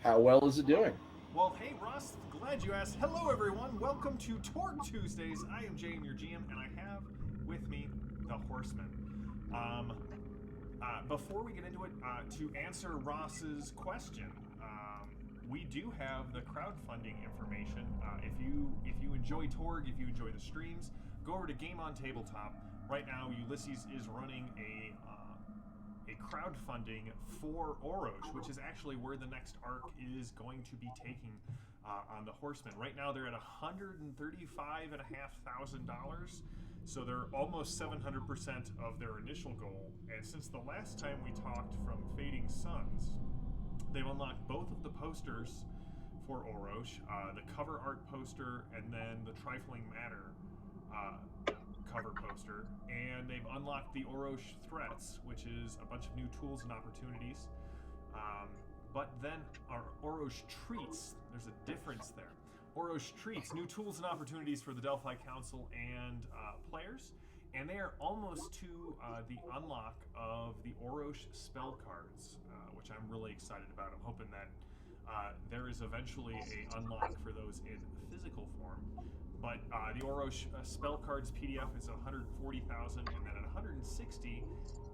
How well is it doing? Well, hey Ross, glad you asked. Hello everyone, welcome to Torg Tuesdays. I am Jay, your GM, and I have with me the Horsemen. Um, Before we get into it, to answer Ross's question, we do have the crowdfunding information. If you enjoy Torg, if you enjoy the streams, go over to Game on Tabletop. Right now, Ulysses is running a crowdfunding for Orrosh, which is actually where the next arc is going to be taking on the Horsemen. Right now, they're at $135,500, so they're almost 700% of their initial goal. And since the last time we talked from Fading Suns, they've unlocked both of the posters for Orrosh, the cover art poster and then the Trifling Matter cover poster, and they've unlocked the Orrosh threats, which is a bunch of new tools and opportunities. But then our Orrosh treats, there's a difference there. Orrosh treats, new tools and opportunities for the Delphi Council and players, and they are almost to the unlock of the Orrosh spell cards, which I'm really excited about. I'm hoping that there is eventually a unlock for those in physical form. But the Orrosh spell cards PDF is 140,000, and then at 160,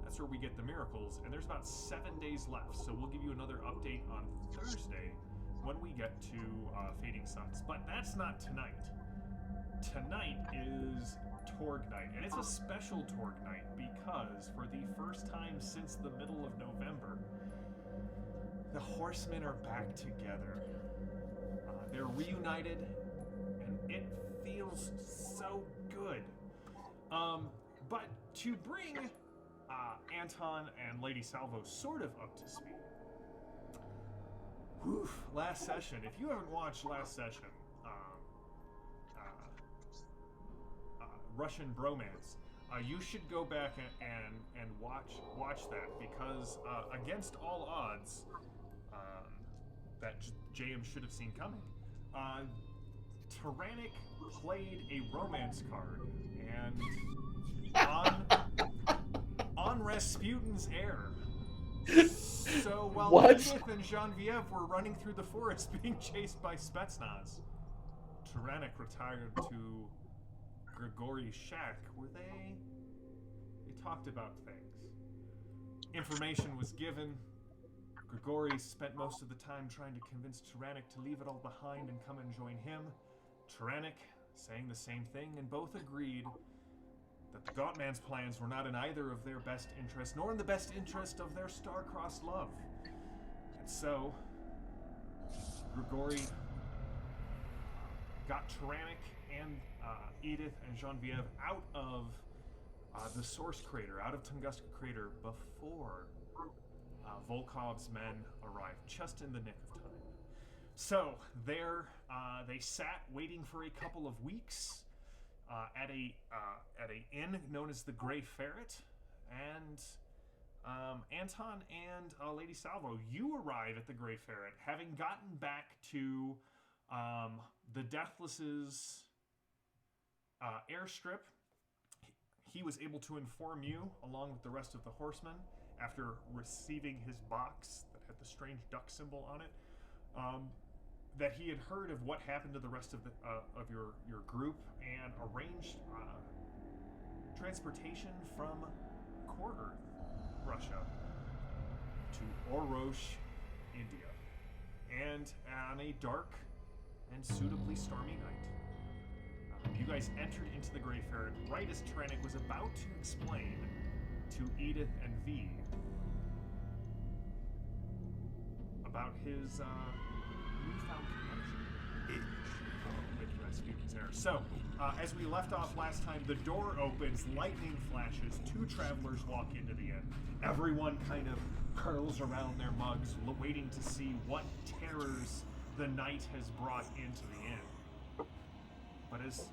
that's where we get the miracles. And there's about 7 days left, so we'll give you another update on Thursday when we get to Fading Suns. But that's not tonight. Tonight is Torg night, and it's a special Torg night because for the first time since the middle of November, the Horsemen are back together. They're reunited, and it feels so good. But to bring Anton and Lady Salvo sort of up to speed, last session, if you haven't watched last session, Russian Bromance, you should go back and watch that because against all odds, that JM should have seen coming, Tyrannic played a romance card, and on Rasputin's heir. So while What? Edith and Genevieve were running through the forest being chased by Spetsnaz, Tyrannic retired to Grigori's shack where they talked about things. Information was given. Grigori spent most of the time trying to convince Tyrannic to leave it all behind and come and join him. Tyrannic saying the same thing, and both agreed that the Gauntman's plans were not in either of their best interest, nor in the best interest of their star-crossed love. And so, Grigori got Tyrannic and Edith and Genevieve out of the Source Crater, out of Tunguska Crater, before Volkov's men arrived, just in the nick of time. So there, they sat waiting for a couple of weeks at a inn known as the Grey Ferret, and Anton and Lady Salvo, you arrive at the Grey Ferret, having gotten back to the Deathless's airstrip. He was able to inform you, along with the rest of the Horsemen, after receiving his box that had the strange duck symbol on it, that he had heard of what happened to the rest of your group and arranged transportation from Core Earth, Russia, to Orrosh, India, and on a dark and suitably stormy night, you guys entered into the Grey Ferret right as Tyrannic was about to explain to Edith and V about his newfound connection with Rasputin's heir. So, as we left off last time, the door opens, lightning flashes, two travelers walk into the inn. Everyone kind of curls around their mugs, waiting to see what terrors the night has brought into the inn. But as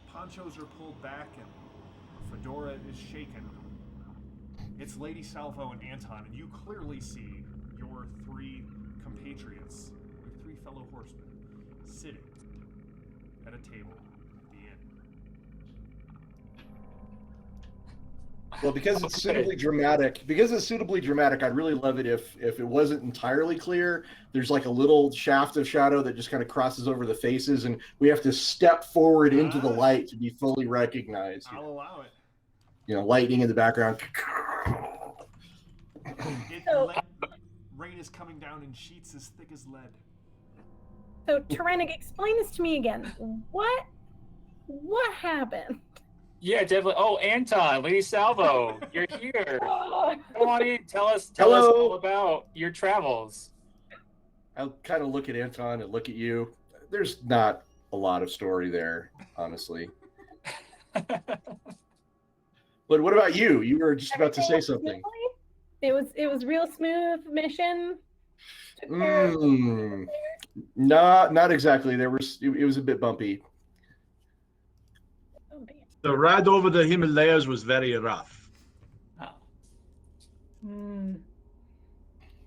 ponchos are pulled back and fedora is shaken, it's Lady Salvo and Anton, and you clearly see your three compatriots, your three fellow horsemen, sitting at a table at the inn. Well, because it's suitably dramatic. I'd really love it if it wasn't entirely clear. There's like a little shaft of shadow that just kind of crosses over the faces, and we have to step forward into the light to be fully recognized. I'll allow it. Lightning in the background. Rain is coming down in sheets as thick as lead. So, Tyrannic, explain this to me again. What happened? Yeah, definitely. Oh, Anton, Lady Salvo, you're here. Come on in. Tell us all about your travels. I'll kind of look at Anton and look at you. There's not a lot of story there, honestly. But what about you? You were just about to say something. It was real smooth mission. Not exactly. It was a bit bumpy. The ride over the Himalayas was very rough. Oh.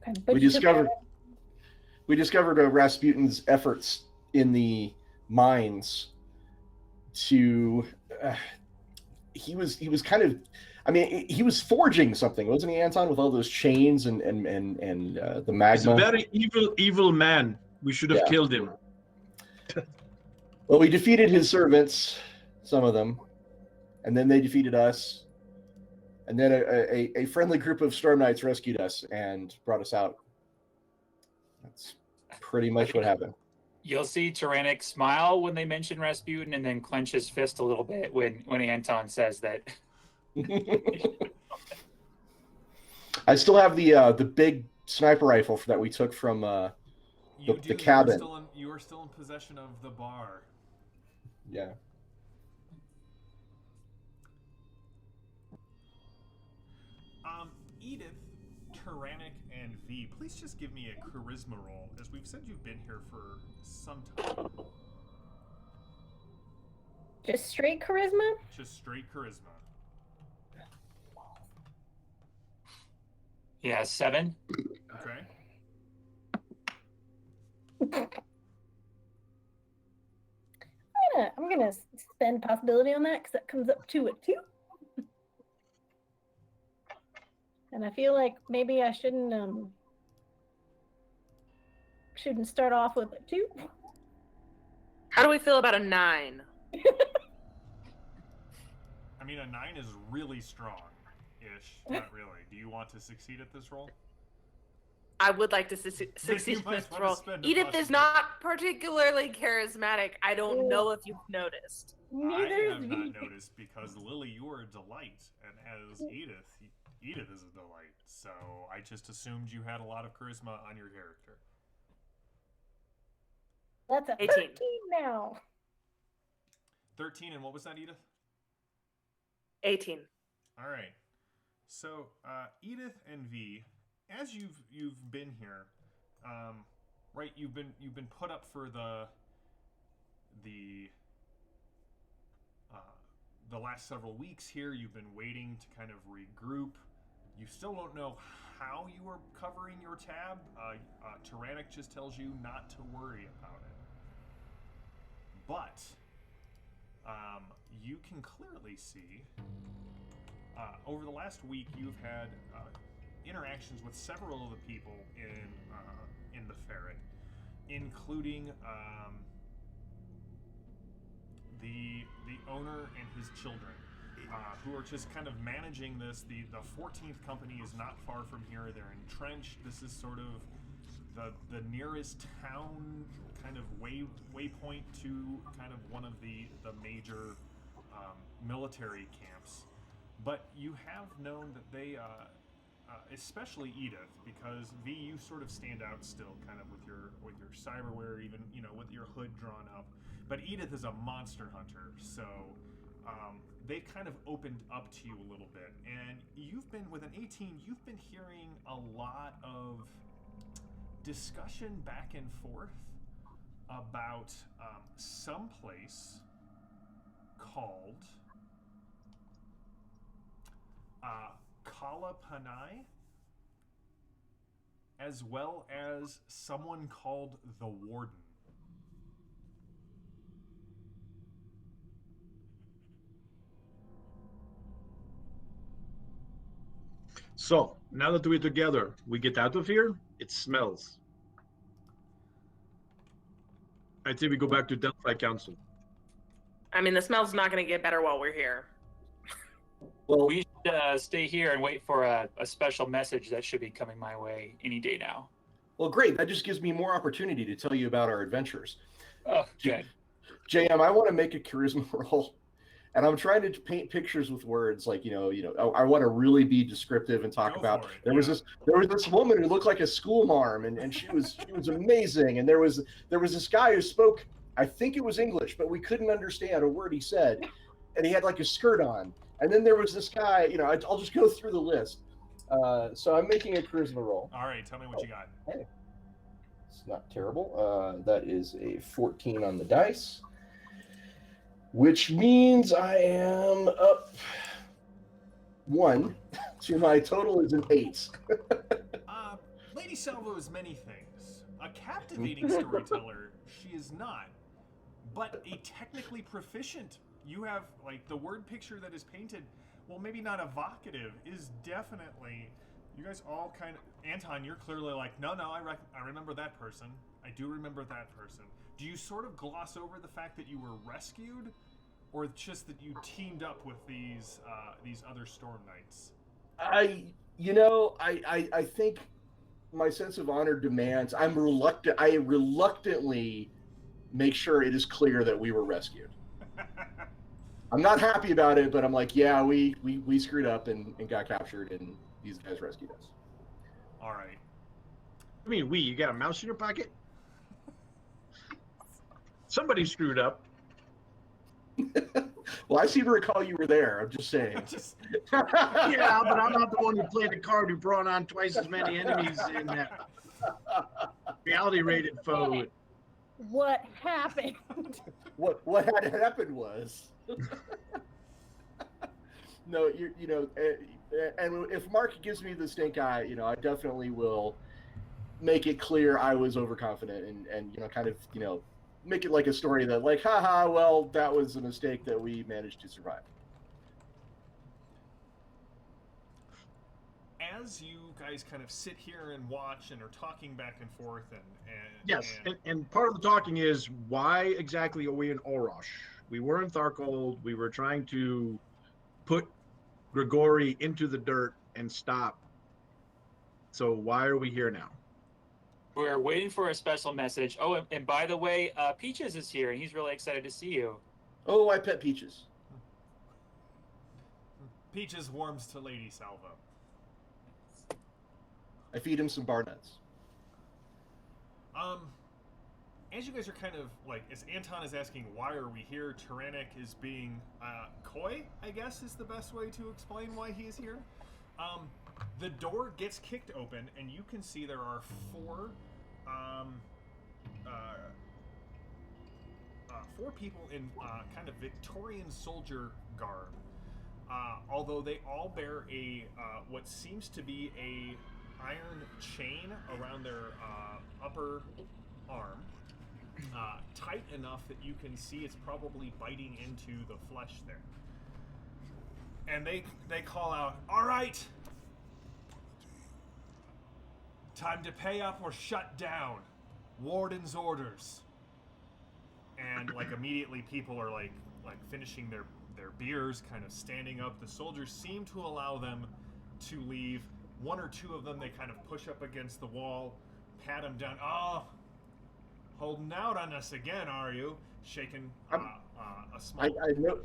Okay, We discovered Rasputin's efforts in the mines to. He was kind of. I mean, he was forging something, wasn't he, Anton? With all those chains and the magma. He's a very evil man. We should have killed him. Well, we defeated his servants, some of them, and then they defeated us. And then a friendly group of Storm Knights rescued us and brought us out. That's pretty much what happened. You'll see Tyrannic smile when they mention Rasputin, and then clench his fist a little bit when Anton says that. I still have the big sniper rifle that we took from the cabin. You are still in possession of the bar. Yeah. Edith, Tyrannic, and V, please just give me a charisma roll, as we've said you've been here for some time. Just straight charisma? Just straight charisma. Yeah, 7. Okay. I'm gonna spend possibility on that because that comes up to a 2. And I feel like maybe I shouldn't start off with a 2. How do we feel about a 9? I mean, a 9 is really strong-ish. Not really. Do you want to succeed at this roll? I would like to succeed at this role. Edith is not particularly charismatic. I don't know if you've noticed. I have not noticed because Lily, you are a delight, and as Edith is a delight. So I just assumed you had a lot of charisma on your character. That's a 18 now. 13, and what was that, Edith? 18. All right. So Edith and V, as you've been here, right? You've been put up for the last several weeks here. You've been waiting to kind of regroup. You still don't know how you are covering your tab. Tyrannic just tells you not to worry about it. But you can clearly see over the last week you've had interactions with several of the people in the ferret, including the owner and his children, who are just kind of managing this. The 14th company is not far from here. They're entrenched. This is sort of the nearest town, kind of waypoint to kind of one of the major military camps. But you have known that they, especially Edith, because V, you sort of stand out still, kind of with your cyberware, even with your hood drawn up. But Edith is a monster hunter, so they've kind of opened up to you a little bit. And you've been, with an 18, you've been hearing a lot of discussion back and forth about some place called Kalapanai, as well as someone called the Warden. So, now that we're together, we get out of here. It smells. I think we go back to Delphi Council. I mean, the smell's not going to get better while we're here. Well, We should stay here and wait for a special message that should be coming my way any day now. well, great. That just gives me more opportunity to tell you about our adventures. Oh, good. JM, I want to make a charisma roll, and I'm trying to paint pictures with words. Like, I want to really be descriptive and talk Go about. for it, There was this woman who looked like a school marm, and she was amazing. And there was this guy who spoke, I think it was English, but we couldn't understand a word he said, and he had like a skirt on. And then there was this guy. I'll just go through the list. So I'm making a charisma roll. All right, tell me what you got. Hey, it's not terrible. That is a 14 on the dice, which means I am up 1. So my total is an 8. Lady Salvo is many things. A captivating storyteller, she is not, but a technically proficient. You have, like, the word picture that is painted, well, maybe not evocative, is definitely, you guys all kind of, Anton, you're clearly like, no, I remember that person. I do remember that person. Do you sort of gloss over the fact that you were rescued, or just that you teamed up with these other Storm Knights? I think my sense of honor demands I reluctantly make sure it is clear that we were rescued. I'm not happy about it, but I'm like, yeah, we screwed up and got captured, and these guys rescued us. All right. I mean, you got a mouse in your pocket? Somebody screwed up. Well, I seem to recall you were there. I'm just saying. Yeah, but I'm not the one who played the card who brought on twice as many enemies in that reality-rated foe. What happened? What had happened was no, and if Mark gives me the stink eye, I definitely will make it clear I was overconfident and kind of make it like a story that, like, haha, well, that was a mistake that we managed to survive. As you guys kind of sit here and watch and are talking back and forth Yes, and part of the talking is, why exactly are we in Orrosh? We were in Tharkold. We were trying to put Grigori into the dirt and stop. So why are we here now? We're waiting for a special message. Oh, and by the way, Peaches is here, and he's really excited to see you. Oh, I pet Peaches. Peaches warms to Lady Salvo. I feed him some bar nuts. As you guys are kind of like, as Anton is asking, why are we here? Tyrannic is being coy, I guess is the best way to explain why he is here. The door gets kicked open, and you can see there are 4 people in kind of Victorian soldier garb. Although they all bear a what seems to be a iron chain around their upper arm, tight enough that you can see it's probably biting into the flesh there. And they call out, "All right, time to pay up or shut down. Warden's orders." And like immediately people are like finishing their beers, kind of standing up. The soldiers seem to allow them to leave. 1 or 2 of them, they kind of push up against the wall, pat them down. "Oh, holding out on us again, are you?" Shaking a small... I know,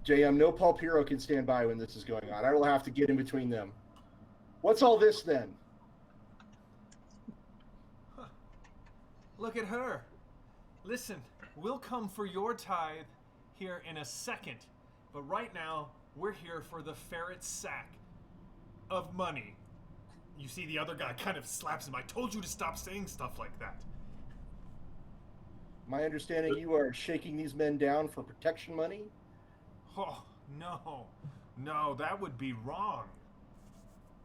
JM, no Paul Piro can stand by when this is going on. I will have to get in between them. What's all this then? Huh. Look at her. Listen, we'll come for your tithe here in a second, but right now we're here for the ferret sack of money. You see the other guy kind of slaps him. "I told you to stop saying stuff like that." My understanding, you are shaking these men down for protection money? Oh, no, that would be wrong.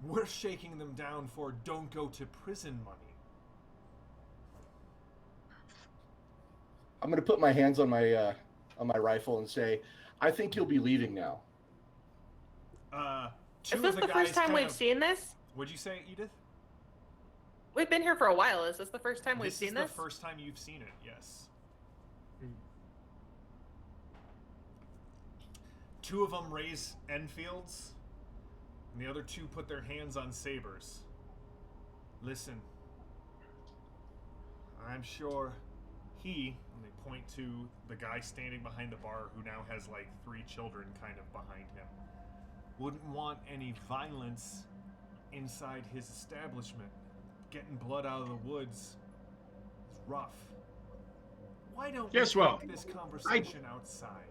We're shaking them down for don't go to prison money. I'm going to put my hands on my rifle and say, I think you'll be leaving now. Is this the first time we've seen this? What'd you say, Edith? We've been here for a while. Is this the first time we've seen this? This is the first time you've seen it, yes. Two of them raise Enfields, and the other two put their hands on sabers. Listen, I'm sure he, and they point to the guy standing behind the bar who now has like 3 children kind of behind him, wouldn't want any violence inside his establishment. Getting blood out of the woods is rough. Why don't we take this conversation outside?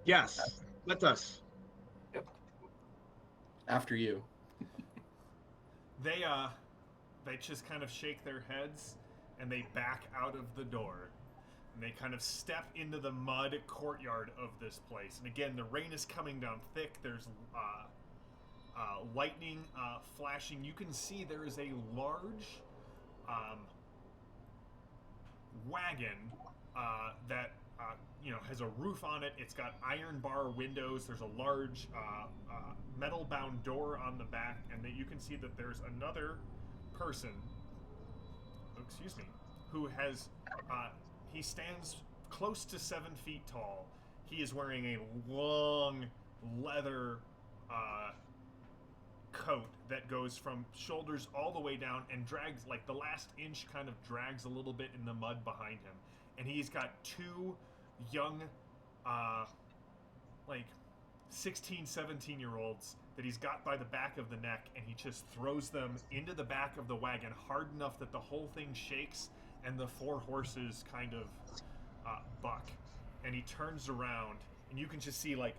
Yes, let us. After you. They just kind of shake their heads and they back out of the door. And they kind of step into the mud courtyard of this place. And again, the rain is coming down thick. There's lightning flashing. You can see there is a large wagon that has a roof on it. It's got iron bar windows. There's a large metal-bound door on the back, and that you can see that there's another person. Who has he stands close to 7 feet tall. He is wearing a long leather coat that goes from shoulders all the way down and drags, like the last inch kind of drags a little bit in the mud behind him. And he's got 2 young, like 16, 17-year-olds that he's got by the back of the neck, and he just throws them into the back of the wagon hard enough that the whole thing shakes and the 4 horses kind of buck. And he turns around, and you can just see like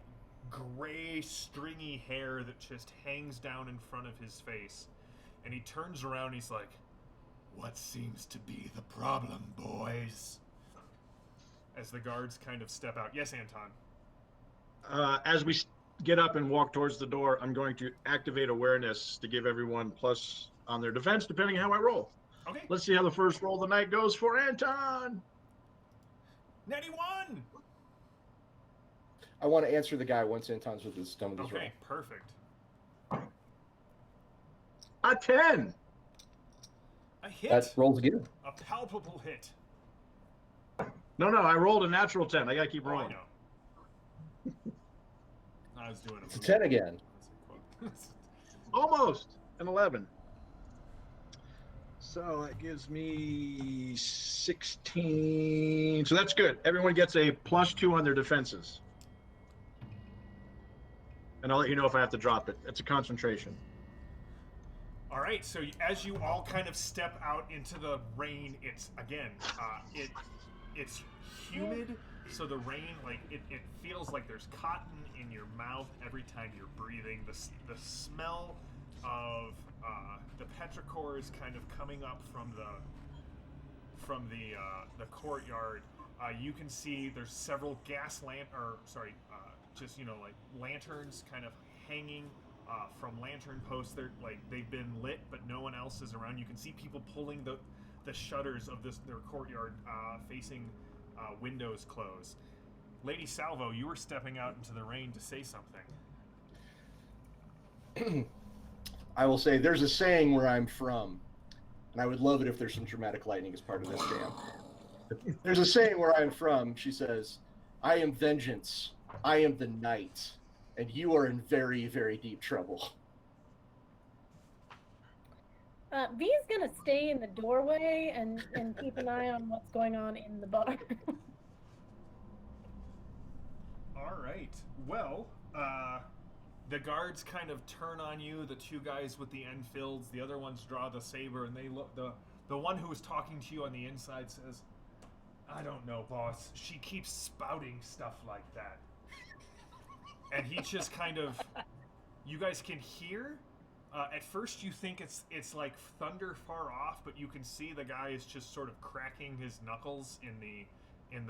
gray, stringy hair that just hangs down in front of his face. And he turns around, and he's like, "What seems to be the problem, boys?" As the guards kind of step out. Yes, Anton? As we get up and walk towards the door, I'm going to activate awareness to give everyone plus on their defense, depending how I roll. Okay. Let's see how the first roll of the night goes for Anton. 91! I want to answer the guy once Anton's done with his roll. Okay, perfect. A 10. A hit. That rolls again. A palpable hit. No, I rolled a natural 10. I gotta keep Oh, rolling. I know. I was doing It's a 10 again. Almost an 11. So that gives me 16. So that's good. Everyone gets a +2 on their defenses. And I'll let you know if I have to drop it. It's a concentration. All right, so as you all kind of step out into the rain, it's again, it's humid, so the rain, like it feels like there's cotton in your mouth every time you're breathing. The smell of the petrichor is kind of coming up from the courtyard. You can see there's several like lanterns kind of hanging from lantern posts. They've been lit, but no one else is around. You can see people pulling the shutters of their courtyard, facing windows closed. Lady Salvo, you were stepping out into the rain to say something. I will say there's a saying where I'm from, and I would love it if there's some dramatic lightning as part of this jam. There's a saying where I'm from. She says, "I am vengeance. I am the night, and you are in very, very deep trouble." V's gonna stay in the doorway and keep an eye on what's going on in the bar. All right. Well, the guards kind of turn on you. The 2 guys with the Enfields, the other ones draw the saber, and they look. The one who was talking to you on the inside says, "I don't know, boss. She keeps spouting stuff like that." And he just kind of, you guys can hear. At first, you think it's like thunder far off, but you can see the guy is just sort of cracking his knuckles in the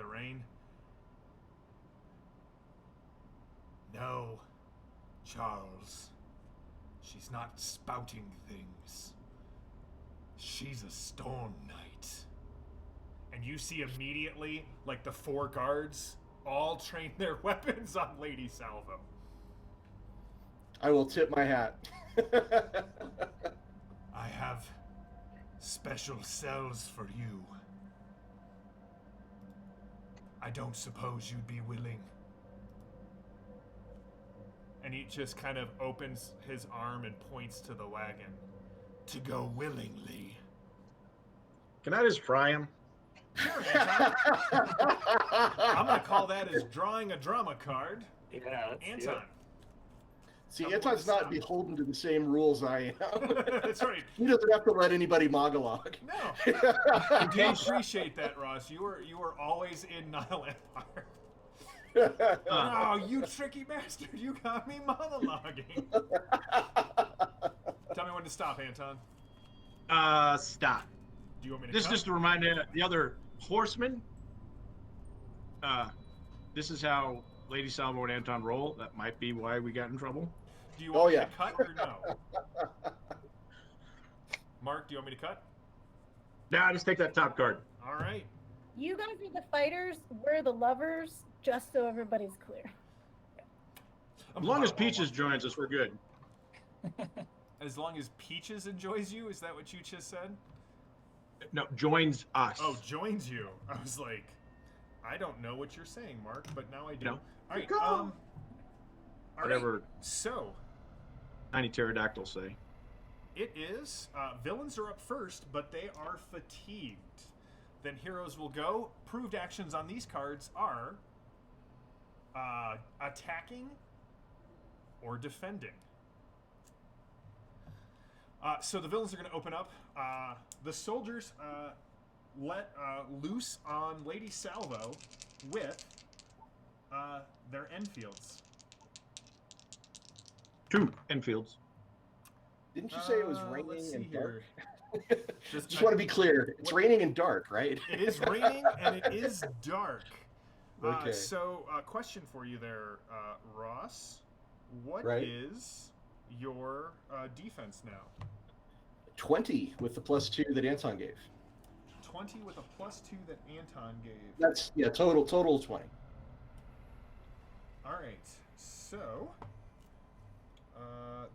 rain. "No, Charles. She's not spouting things. She's a storm knight." And you see immediately, like the 4 guards all train their weapons on Lady Salvo. I will tip my hat. I have special cells for you. I don't suppose you'd be willing. And he just kind of opens his arm and points to the wagon. To go willingly. Can I just fry him? Sure, Anton. I'm going to call that as drawing a drama card. Yeah, let's do Anton. it. See, Anton's not beholden to the same rules I am. That's right. He doesn't have to let anybody monologue. No. I do appreciate that, Ross. You were always in Nile Empire. Oh, you tricky bastard. You got me monologuing. Tell me when to stop, Anton. Stop. Do you want me to This is cut? just a reminder, the other horsemen. This is how Lady Salvo and Anton roll. That might be why we got in trouble. Do you want me yeah. to cut or no? Mark, do you want me to cut? Nah, just take that top card. All right. You guys are the fighters, we're the lovers, just so everybody's clear. As long as Peaches joins us, we're good. As long as Peaches enjoys you, is that what you just said? No, joins us. Oh, joins you. I was like, I don't know what you're saying, Mark, but now I do. No. All right. Go. All Whatever right. So, tiny pterodactyls say. it is. Villains are up first, but they are fatigued. Then heroes will go. Proved actions on these cards are attacking or defending. So the villains are going to open up. The soldiers let loose on Lady Salvo with their Enfields. 2 Enfields. Didn't you say it was Let's raining see and dark? here. Just want to be clear. It's raining and dark, right? It is raining and it is dark. Okay. So, question for you there, Ross. What Right. is your defense now? 20 with the +2 that Anton gave. 20 with a +2 that Anton gave. That's total 20. All right, so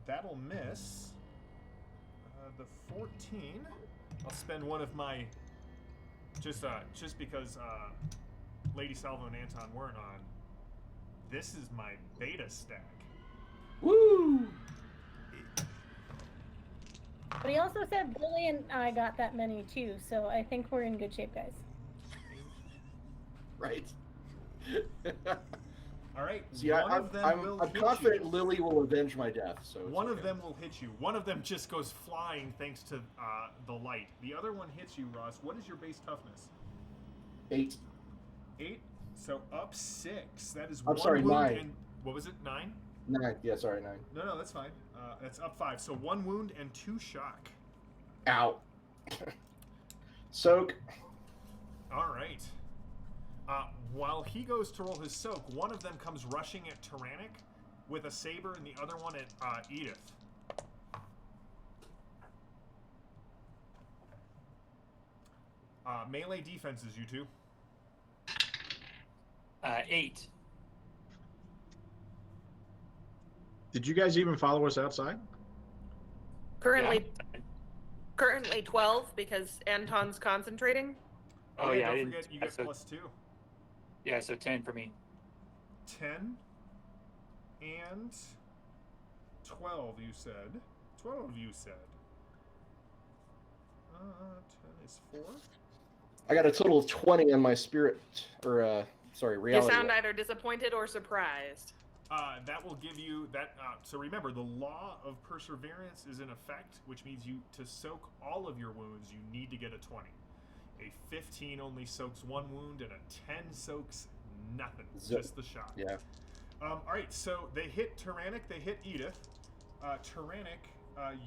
that'll miss the 14. I'll spend one of my just because Lady Salvo and Anton weren't on. This is my beta stack. Woo! But he also said Billy and I got that many too, so I think we're in good shape, guys. Right. All right. See, one of them will I'm hit confident you. Lily will avenge my death. So it's One of okay. them will hit you. One of them just goes flying thanks to the light. The other one hits you, Ross. What is your base toughness? 8. 8. So up 6. That is I'm one sorry, wound 9. and what was it? 9? 9. Yeah, sorry, 9. No, that's fine. That's up 5. So 1 wound and 2 shock. Ow. Soak. All right. While he goes to roll his soak, one of them comes rushing at Tyrannic with a saber, and the other one at Edith. Melee defenses, you two. 8. Did you guys even follow us outside? Currently 12 because Anton's concentrating. Oh yeah, I Don't didn't. forget you get so, +2. yeah, so 10 for me. 10 and 12, you said. 12, you said. 10 is 4. I got a total of 20 on my spirit, or You reality. sound either disappointed or surprised. That will give you that. So remember, the law of perseverance is in effect, which means to soak all of your wounds, you need to get a 20. A 15 only soaks 1 wound, and a 10 soaks nothing, just the shot. Yeah. All right, so they hit Tyrannic, they hit Edith. Tyrannic,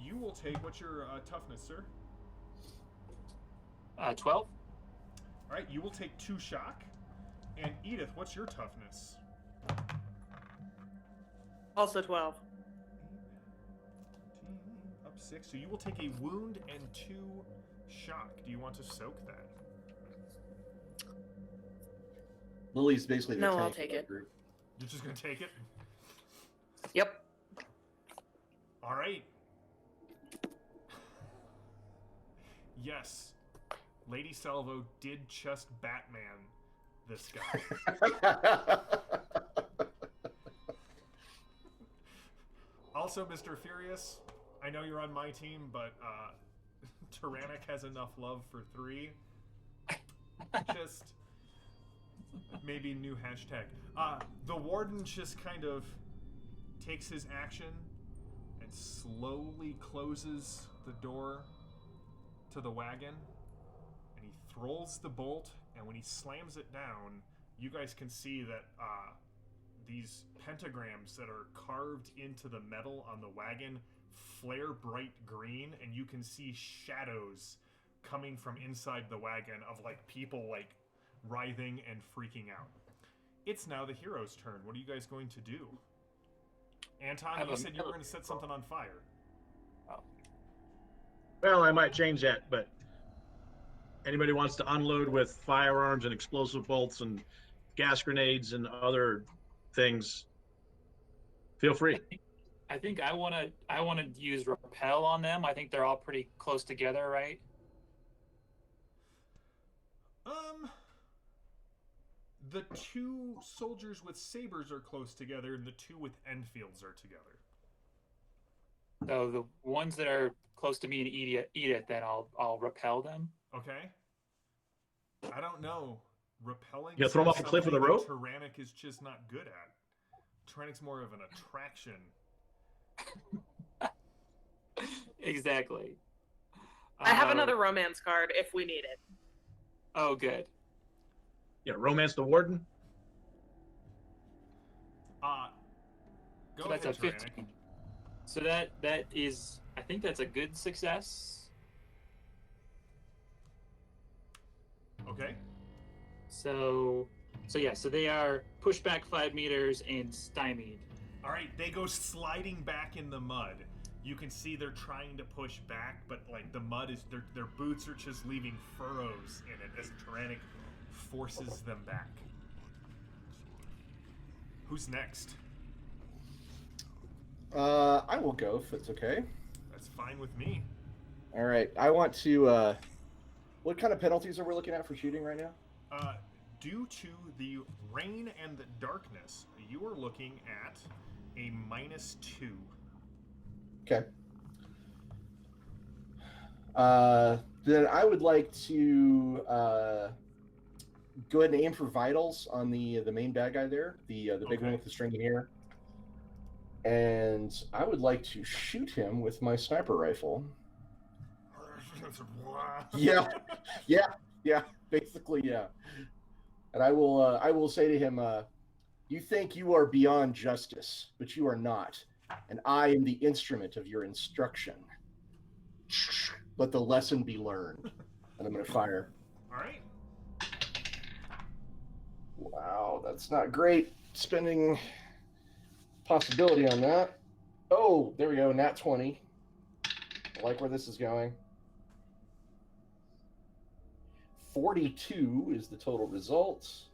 you will take. What's your toughness, sir? 12. All right, you will take 2 shock. And Edith, what's your toughness? Also 12. 18, up 6. So you will take a wound and 2 shock. Do you want to soak that? Lily's basically the No, tank I'll of take that it. group. You're just going to take it? Yep. All right. yes, Lady Salvo did just Batman this guy. Also, Mr. Furious, I know you're on my team, but Tyrannic has enough love for 3. Just maybe new hashtag. The Warden just kind of takes his action and slowly closes the door to the wagon, and he throws the bolt, and when he slams it down, you guys can see that these pentagrams that are carved into the metal on the wagon flare bright green, and you can see shadows coming from inside the wagon of like people like writhing and freaking out. It's now the hero's turn. What are you guys going to do? Anton, you said you were going to set something on fire. Well, I might change that, but anybody wants to unload with firearms and explosive bolts and gas grenades and other things, feel free. I think I want to use repel on them. I think they're all pretty close together, right? The 2 soldiers with sabers are close together, and the 2 with Enfields are together. So the ones that are close to me and Edith, then I'll repel them. Okay. I don't know. Repelling. You throw them off a cliff with a rope? Tyrannic is just not good at. Tyrannic's more of an attraction. Exactly. I have another romance card if we need it. Oh, good. Yeah, romance the Warden. Go So that's ahead, a 15. So that is, I think that's a good success. Okay. So they are pushed back 5 meters and stymied. All right, they go sliding back in the mud. You can see they're trying to push back, but like the mud is their boots are just leaving furrows in it as Tyrannic forces them back. Who's next? I will go if it's okay. That's fine with me. All right. I want to. What kind of penalties are we looking at for shooting right now? Due to the rain and the darkness, you are looking at a -2. Okay. Then I would like to go ahead and aim for vitals on the main bad guy there, the big one with the stringy hair. And I would like to shoot him with my sniper rifle. Yeah, basically, yeah. And I will say to him, you think you are beyond justice, but you are not. And I am the instrument of your instruction. Let the lesson be learned. And I'm going to fire. All right. Wow, that's not great. Spending possibility on that. Oh, there we go. Nat 20. I like where this is going. 42 is the total result,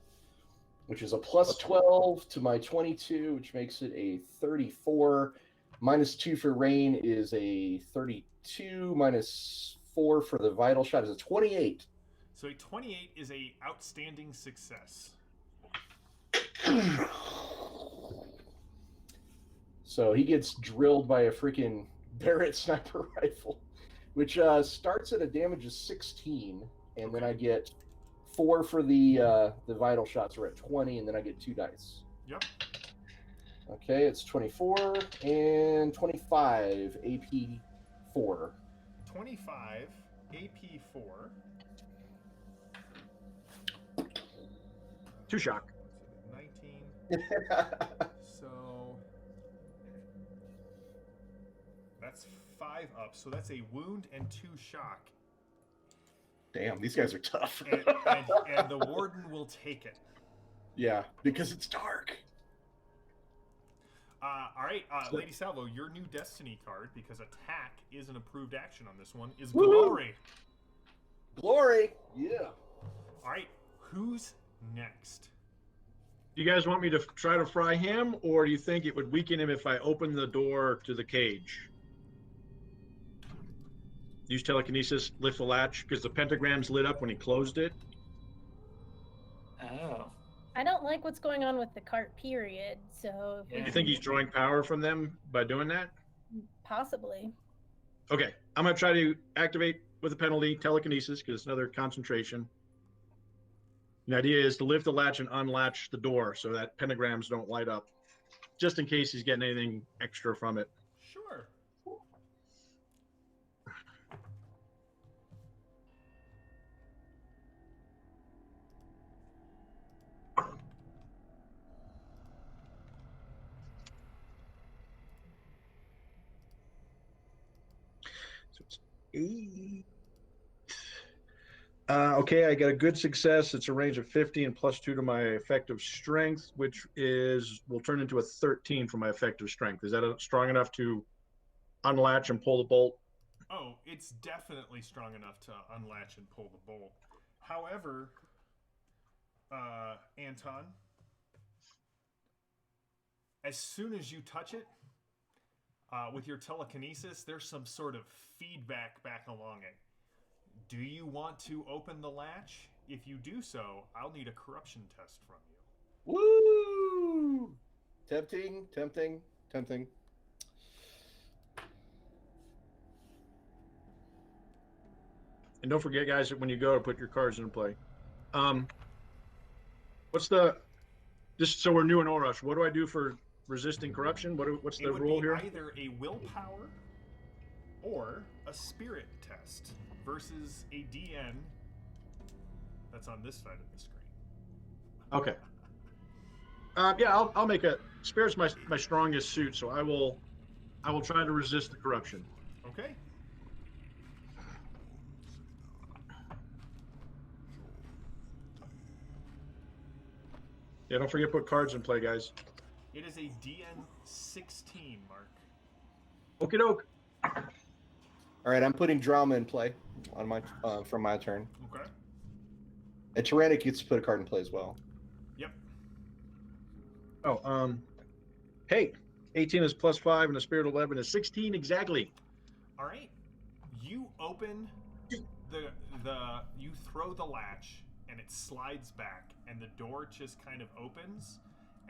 which is a +12 to my 22, which makes it a 34. -2 for rain is a 32. -4 for the vital shot is a 28. So a 28 is a outstanding success. So he gets drilled by a freaking Barrett sniper rifle, which starts at a damage of 16, and then I get 4 for the vital shots. We're at 20, and then I get 2 dice. Yep. Okay, it's 24 and 25 AP 4. 25 AP 4. 2 shock. 19. So that's 5 up. So that's a wound and 2 shock. Damn, these guys are tough. and the warden will take it. Yeah, because it's dark. All right, Lady Salvo, your new destiny card, because attack is an approved action on this one, is Woo-hoo! Glory. Glory, yeah. All right, who's next? Do you guys want me to try to fry him, or do you think it would weaken him if I open the door to the cage? Use telekinesis, lift the latch, because the pentagram's lit up when he closed it. Oh. I don't like what's going on with the cart, period. So if we Yeah. You think he's drawing power from them by doing that? possibly. Okay, I'm going to try to activate with a penalty telekinesis, because it's another concentration. The idea is to lift the latch and unlatch the door so that pentagrams don't light up, just in case he's getting anything extra from it. Sure. So it's 8. Okay, I got a good success. It's a range of 50 and +2 to my effective strength, which will turn into a 13 for my effective strength. Is that strong enough to unlatch and pull the bolt? Oh, it's definitely strong enough to unlatch and pull the bolt. However, Anton, as soon as you touch it, with your telekinesis, there's some sort of feedback back along it. Do you want to open the latch? If you do so, I'll need a corruption test from you. Woo! Tempting, tempting, tempting. And don't forget, guys, that when you go to put your cards into play. Just so we're new in Orrush, what do I do for resisting corruption? What's the rule here? Either a willpower or a spirit test versus a DN that's on this side of the screen. Okay. Yeah, I'll make a spirit's my strongest suit, so I will try to resist the corruption. Okay. Yeah, don't forget to put cards in play, guys. It is a DN 16, Mark. Okie doke. All right, I'm putting drama in play on my from my turn. Okay. And Tyrannic gets to put a card in play as well. Yep. Oh, hey, 18 is +5 and the spirit 11 is 16 exactly. All right. You open you throw the latch and it slides back and the door just kind of opens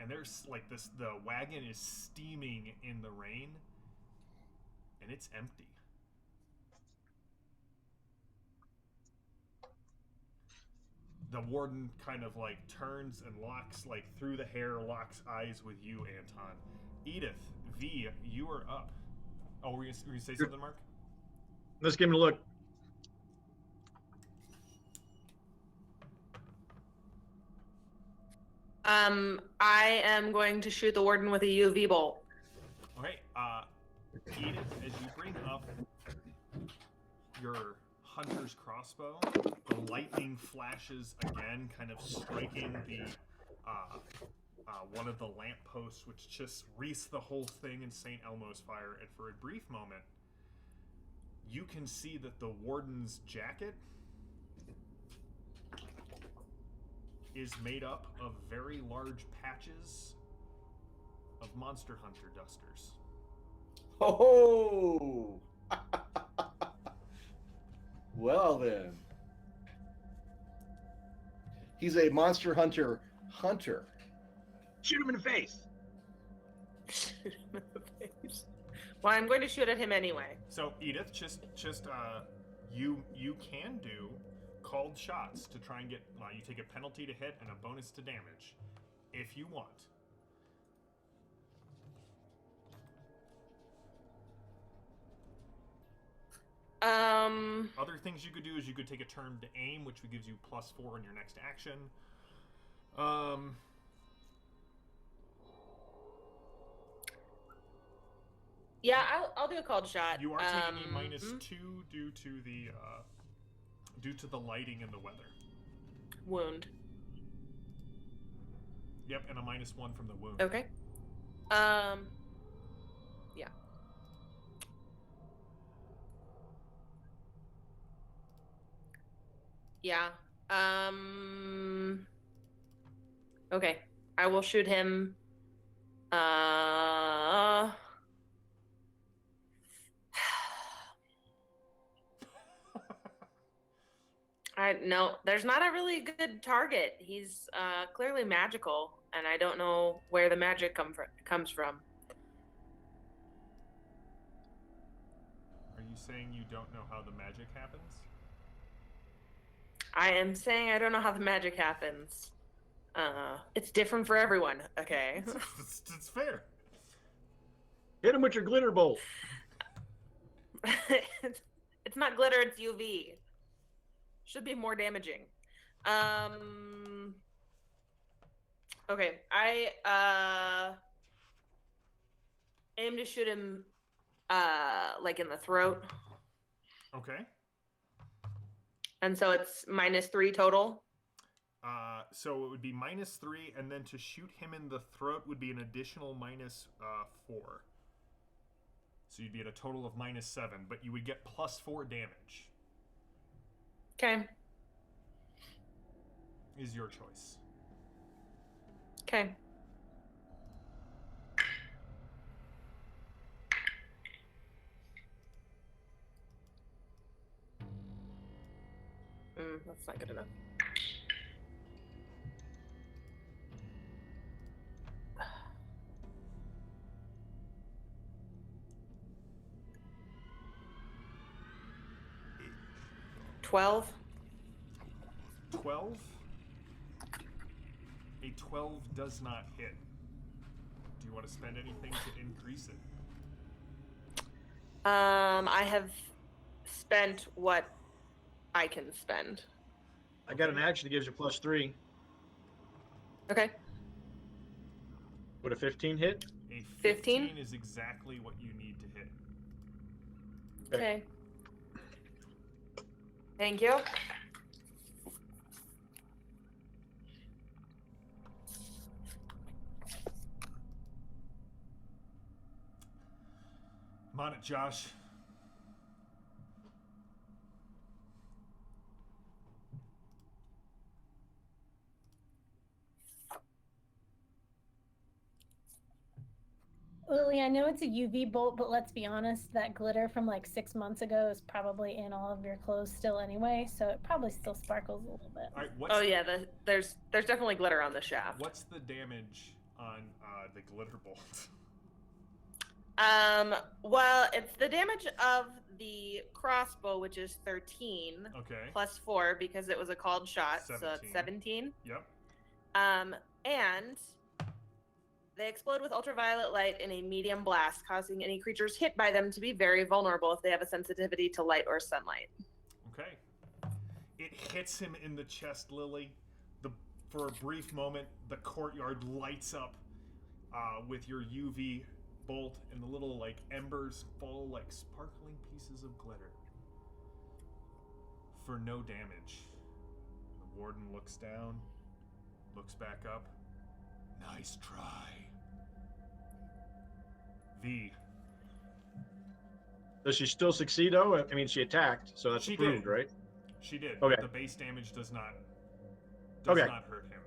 and there's like the wagon is steaming in the rain and it's empty. The warden kind of like turns and locks like through the hair, locks eyes with you, Anton. Edith, V, you are up. Oh, were you gonna say something, Mark? Let's give him a look. I am going to shoot the warden with a UV bolt. Okay, Edith, as you bring up your hunter's crossbow, the lightning flashes again, kind of striking the one of the lampposts, which just wreaths the whole thing in St. Elmo's fire. And for a brief moment, you can see that the warden's jacket is made up of very large patches of Monster Hunter dusters. Oh! Well then. He's a Monster Hunter hunter. Shoot him in the face. Well, I'm going to shoot at him anyway. So Edith, just you can do called shots to try and get. You take a penalty to hit and a bonus to damage, if you want. Other things you could do is you could take a turn to aim, which gives you +4 in your next action. Yeah, I'll do a called shot. You are taking a -2 due to the lighting and the weather. Wound. Yep, and a -1 from the wound. Okay. Yeah. Yeah. Okay. I will shoot him. No, there's not a really good target. He's clearly magical, and I don't know where the magic comes from. Are you saying you don't know how the magic happens? I am saying I don't know how the magic happens. It's different for everyone, okay? It's fair. Hit him with your glitter bolt. It's not glitter, it's UV. Should be more damaging. Okay, I aim to shoot him like in the throat. Okay. And so it's -3 total. So it would be -3, and then to shoot him in the throat would be an additional -4. So you'd be at a total of -7, but you would get +4 damage. Okay. Is your choice. Okay. That's not good enough. $12. 12? A 12 does not hit. Do you want to spend anything to increase it? I have spent what I can spend. I got an action that gives you +3. Okay. Would a 15 hit? A 15? 15 is exactly what you need to hit. Okay. Thank you. I'm on it, Josh. Lily, I know it's a UV bolt, but let's be honest, that glitter from like 6 months ago is probably in all of your clothes still anyway, so it probably still sparkles a little bit. All right, Oh yeah, there's definitely glitter on the shaft. What's the damage on the glitter bolt? Well, it's the damage of the crossbow, which is 13. Okay. +4 because it was a called shot, 17. so it's 17. Yep. And they explode with ultraviolet light in a medium blast, causing any creatures hit by them to be very vulnerable if they have a sensitivity to light or sunlight. Okay. It hits him in the chest, Lily. For a brief moment, the courtyard lights up with your UV bolt, and the little like embers fall like sparkling pieces of glitter. For no damage. The warden looks down, looks back up. Nice try. V. Does she still succeed, though? I mean, she attacked, so that's She approved, did. right? She did. Okay. But the base damage does not Okay. not hurt him.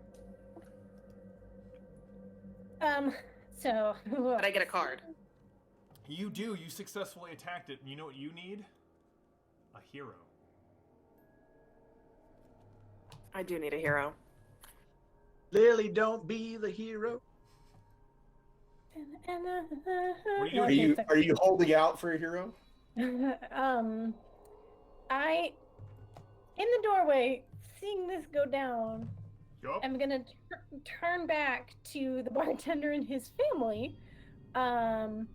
So But I get a card. You do. You successfully attacked it. And you know what you need? A hero. I do need a hero. Lily, don't be the hero. What are Are you you holding out for a hero? I in the doorway, seeing this go down, Yup. I'm gonna turn back to the bartender and his family, and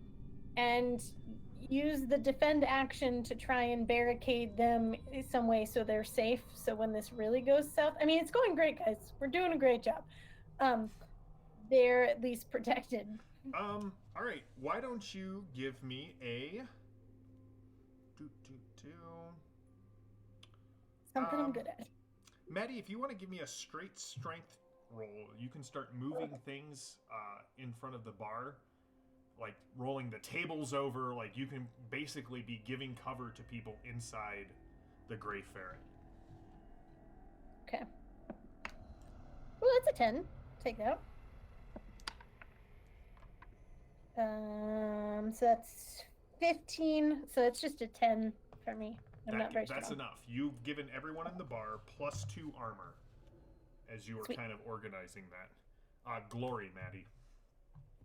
use the defend action to try and barricade them in some way so they're safe. So when this really goes south, I mean, it's going great, guys. We're doing a great job. They're at least protected. All right. Why don't you give me a Something I'm good at. Maddie, if you want to give me a straight strength roll, you can start moving things in front of the bar, like rolling the tables over. Like you can basically be giving cover to people inside the Grey Ferret. Okay. Well, that's a 10. Take that. So that's 15. So it's just a 10 for me. I'm not very That's strong. enough. You've given everyone in the bar +2 armor as you are Sweet. kind of organizing that. Glory, Maddie.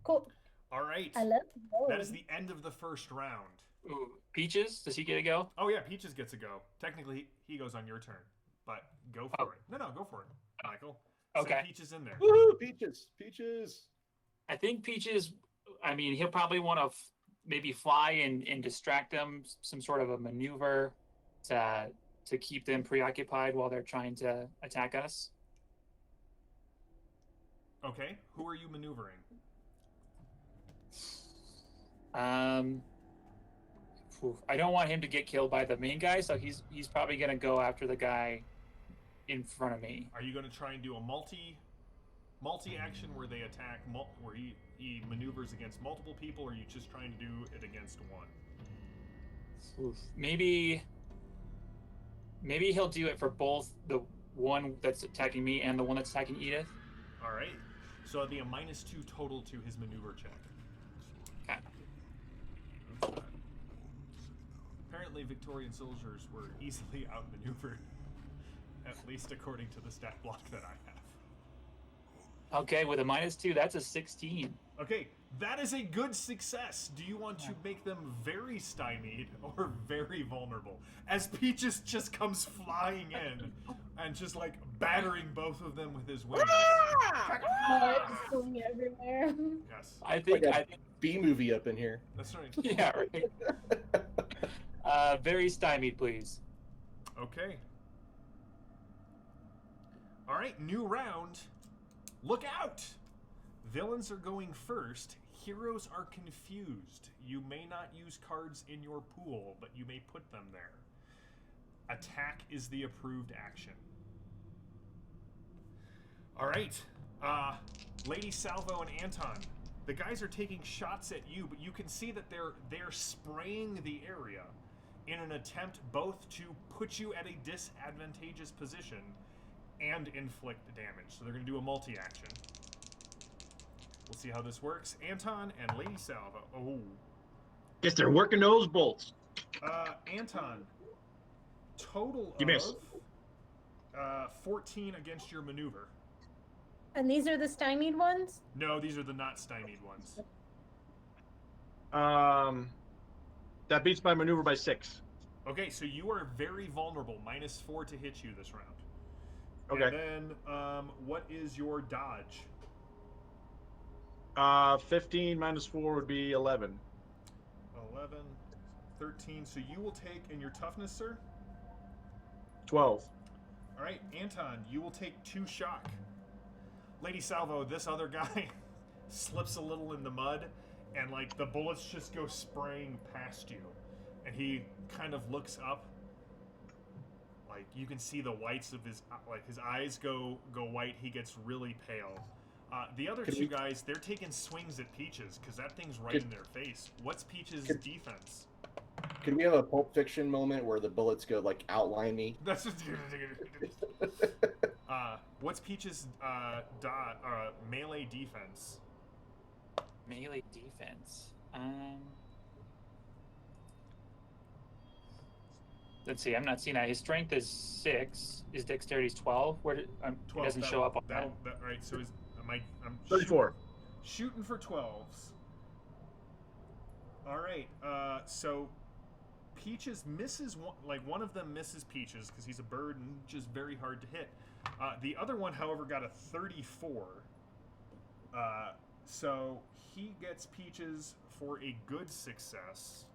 Cool. All right. I love That is the end of the first round. Ooh, Peaches, does he get a go? Oh yeah, Peaches gets a go. Technically, he goes on your turn, but go for it. No, go for it, Michael. Okay. Send Peaches in there. Woohoo! Peaches. I think Peaches, I mean, he'll probably want to maybe fly and distract them, some sort of a maneuver to keep them preoccupied while they're trying to attack us. Okay, who are you maneuvering? I don't want him to get killed by the main guy, so he's probably gonna go after the guy in front of me. Are you going to try and do a multi action where they attack, where he maneuvers against multiple people, or are you just trying to do it against one? Oof. Maybe he'll do it for both the one that's attacking me and the one that's attacking Edith. All right, so it'd be a -2 total to his maneuver check. Okay. Apparently, Victorian soldiers were easily outmaneuvered, at least according to the stat block that I have. Okay, with a -2, that's a 16. Okay, that is a good success. Do you want to make them very stymied or very vulnerable? As Peaches just comes flying in and just like battering both of them with his wings. Mud going everywhere. Yes, I think B movie up in here. that's right. yeah, right. Very stymied, please. Okay. All right, new round. Look out! Villains are going first. Heroes are confused. You may not use cards in your pool, but you may put them there. Attack is the approved action. All right, Lady Salvo and Anton. The guys are taking shots at you, but you can see that they're spraying the area in an attempt both to put you at a disadvantageous position and inflict damage. So they're going to do a multi-action. We'll see how this works. Anton and Lady Salvo. Oh. Guess they're working those bolts. Anton, total You miss. of 14 against your maneuver. And these are the stymied ones? No, these are the not stymied ones. That beats my maneuver by 6. Okay, so you are very vulnerable. -4 to hit you this round. Okay. And then, what is your dodge? 15 -4 would be 11. 11, 13. So you will take, and your toughness, sir? 12. All right, Anton, you will take 2 shock. Lady Salvo, this other guy slips a little in the mud, and like the bullets just go spraying past you, and he kind of looks up. Like you can see the whites of his eyes go white. He gets really pale. The other two guys, they're taking swings at Peaches because that thing's right in their face. What's Peaches' defense? Could we have a Pulp Fiction moment where the bullets go like outline me? That's just. What's Peaches' melee defense? Melee defense. Let's see. I'm not seeing that. His strength is 6. His dexterity is 12. Where it 12. doesn't show up on that. Right. So I'm 34. Shooting for 12s. All right. So Peaches misses one of them misses Peaches because he's a bird and just very hard to hit. The other one, however, got a 34. So he gets Peaches for a good success.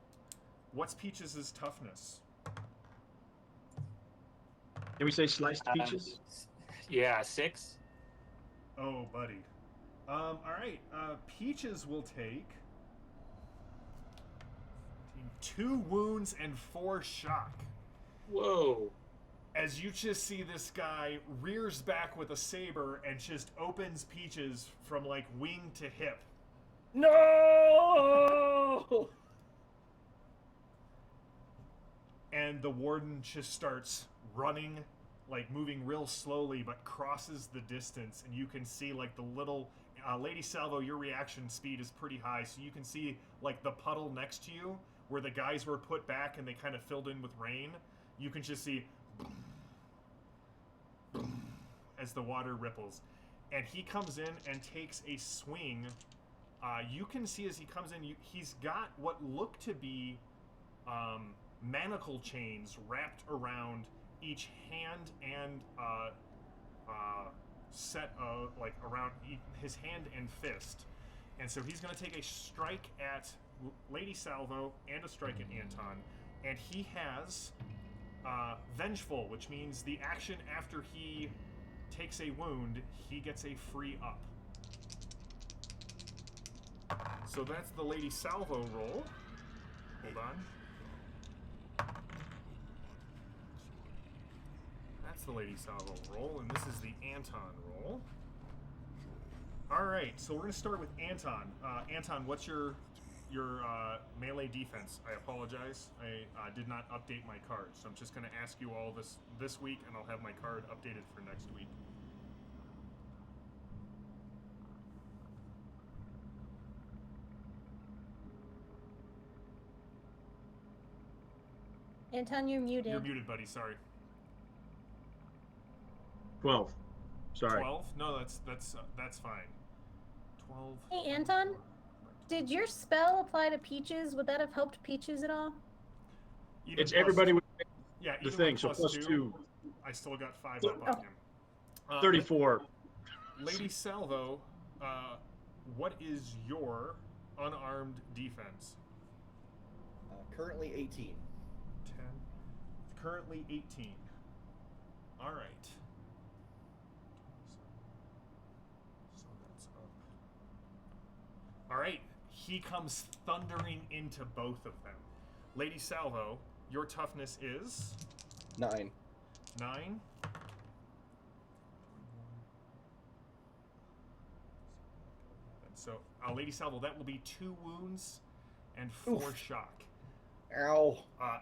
What's Peaches' toughness? Can we say sliced peaches? Yeah, 6. Oh, buddy. All right. Peaches will take 2 wounds and 4 shock. Whoa. As you just see this guy rears back with a saber and just opens Peaches from like wing to hip. No! And the warden just starts running, like moving real slowly, but crosses the distance, and you can see like the little Lady Salvo, your reaction speed is pretty high, so you can see like the puddle next to you where the guys were put back and they kind of filled in with rain, you can just see as the water ripples. And he comes in and takes a swing. You can see as he comes in, he's got what look to be manacle chains wrapped around each hand and set of, like, around his hand and fist. And so he's going to take a strike at Lady Salvo and a strike at Anton. And he has Vengeful, which means the action after he takes a wound, he gets a free up. So that's the Lady Salvo roll. Hold on. That's the Lady Salvo roll, and this is the Anton roll. Alright, so we're going to start with Anton. Anton, what's your melee defense? I apologize. I did not update my card, so I'm just going to ask you all this week, and I'll have my card updated for next week. Anton, you're muted. You're muted, buddy. Sorry. 12. Sorry. 12? No, that's fine. 12. Hey, Anton, did your spell apply to Peaches? Would that have helped Peaches at all? Even It's plus- everybody with Yeah, the even thing, with so plus 2. I still got 5 up on him. 34. Lady Salvo, what is your unarmed defense? Currently 18. 10. Currently 18. All right. So that's up. All right. He comes thundering into both of them. Lady Salvo, your toughness is 9. 9. And so, Lady Salvo, that will be 2 wounds and 4 shock. Ow.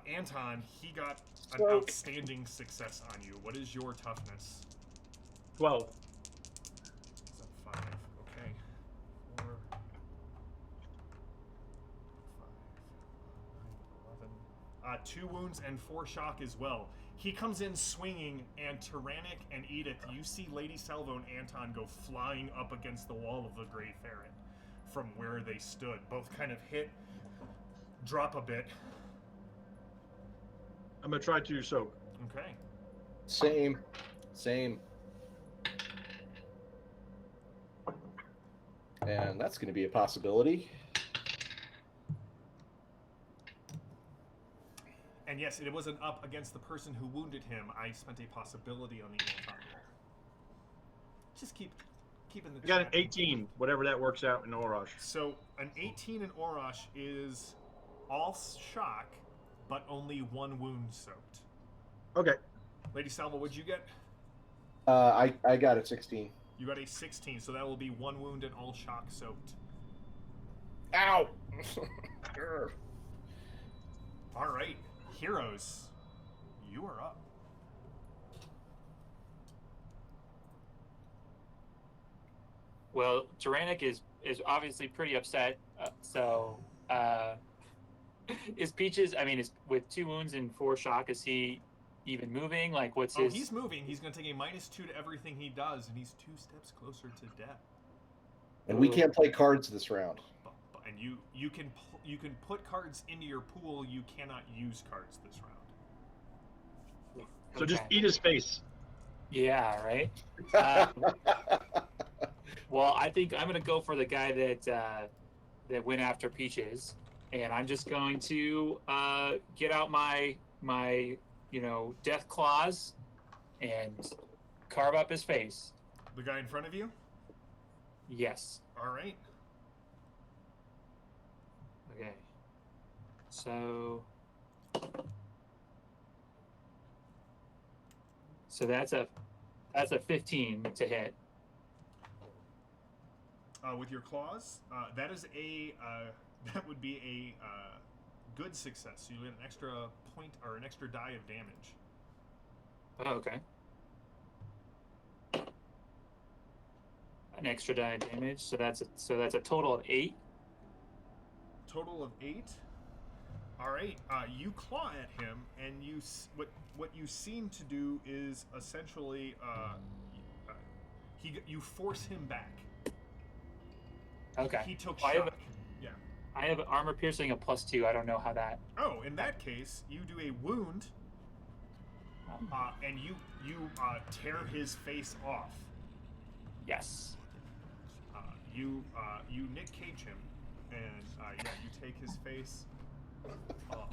Anton, he got an Stroke. outstanding success on you. What is your toughness? 12. Is that 5? Okay. 4, 5, 9, 11. 2 wounds and 4 shock as well. He comes in swinging, and Tyrannic and Edith, you see Lady Salvo and Anton go flying up against the wall of the Grey Ferret from where they stood. Both kind of hit, drop a bit. I'm going to try to soak. Okay. Same. And that's going to be a possibility. And yes, it wasn't up against the person who wounded him. I spent a possibility on the Anton. Just keeping the. I got an chat. 18, whatever that works out in Orrosh. So an 18 in Orrosh is all shock, but only 1 wound soaked. Okay. Lady Salvo, what'd you get? I got a 16. You got a 16, so that will be 1 wound and all shock soaked. Ow! All right, heroes, you are up. Well, Tyrannic is obviously pretty upset. Is Peaches? I mean, is with 2 wounds and 4 shock? Is he even moving? Like, what's his? He's moving. He's going to take a -2 to everything he does, and he's 2 steps closer to death. And we can't play cards this round. And you can put cards into your pool. You cannot use cards this round. So just eat his face. Yeah, right. Well, I think I'm going to go for the guy that went after Peaches, and I'm just going to get out my death claws and carve up his face. The guy in front of you? Yes. All right. Okay. So that's a 15 to hit. With your claws, that is that would be a good success. So you get an extra point or an extra die of damage. Oh, okay. An extra die of damage. So that's a total of 8. Total of 8. All right, you claw at him, and what you seem to do is essentially you force him back. Okay. He took I have shock. Yeah. I have armor piercing a +2. I don't know how that. Oh, in that case, you do a wound, and you tear his face off. Yes. You Nick Cage him, and you take his face off.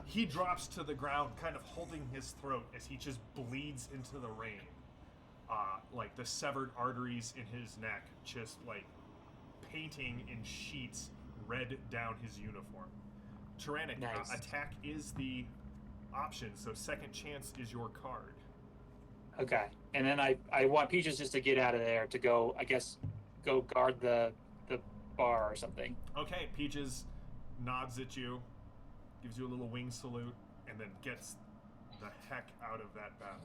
He drops to the ground, kind of holding his throat as he just bleeds into the rain. Like the severed arteries in his neck, just like painting in sheets red down his uniform. Tyrannic, Nice. attack is the option, so second chance is your card. Okay. And then I want Peaches just to get out of there to go, I guess, go guard the bar or something. Okay, Peaches nods at you, gives you a little wing salute, and then gets the heck out of that battle.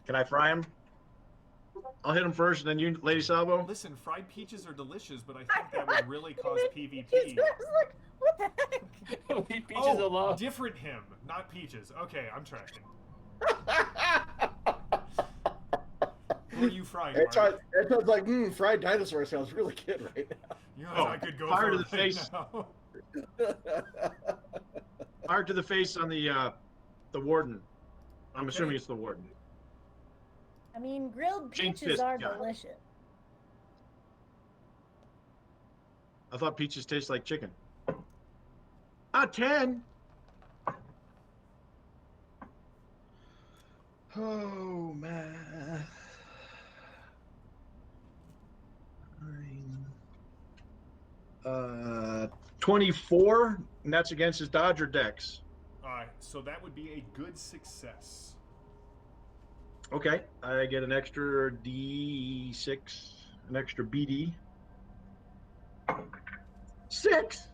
Can I fry him? I'll hit him first, and then you, Lady Salvo. Listen, fried peaches are delicious, but I think that would really cause PvP. He's like, what the heck? Peaches alone. Different him, not Peaches. Okay, I'm tracking. Who are you frying, Mark? Anton's like, fried dinosaur sounds really good right now. You know, I could go fire for to it the right face. now. Fire to the face on the warden. I'm Okay. assuming it's the warden. I mean, grilled Jane peaches Fisk, are yeah. delicious. I thought peaches taste like chicken. 10. Oh man. 24, and that's against his Dodger Dex. So that would be a good success. Okay, I get an extra D6, an extra BD. 6.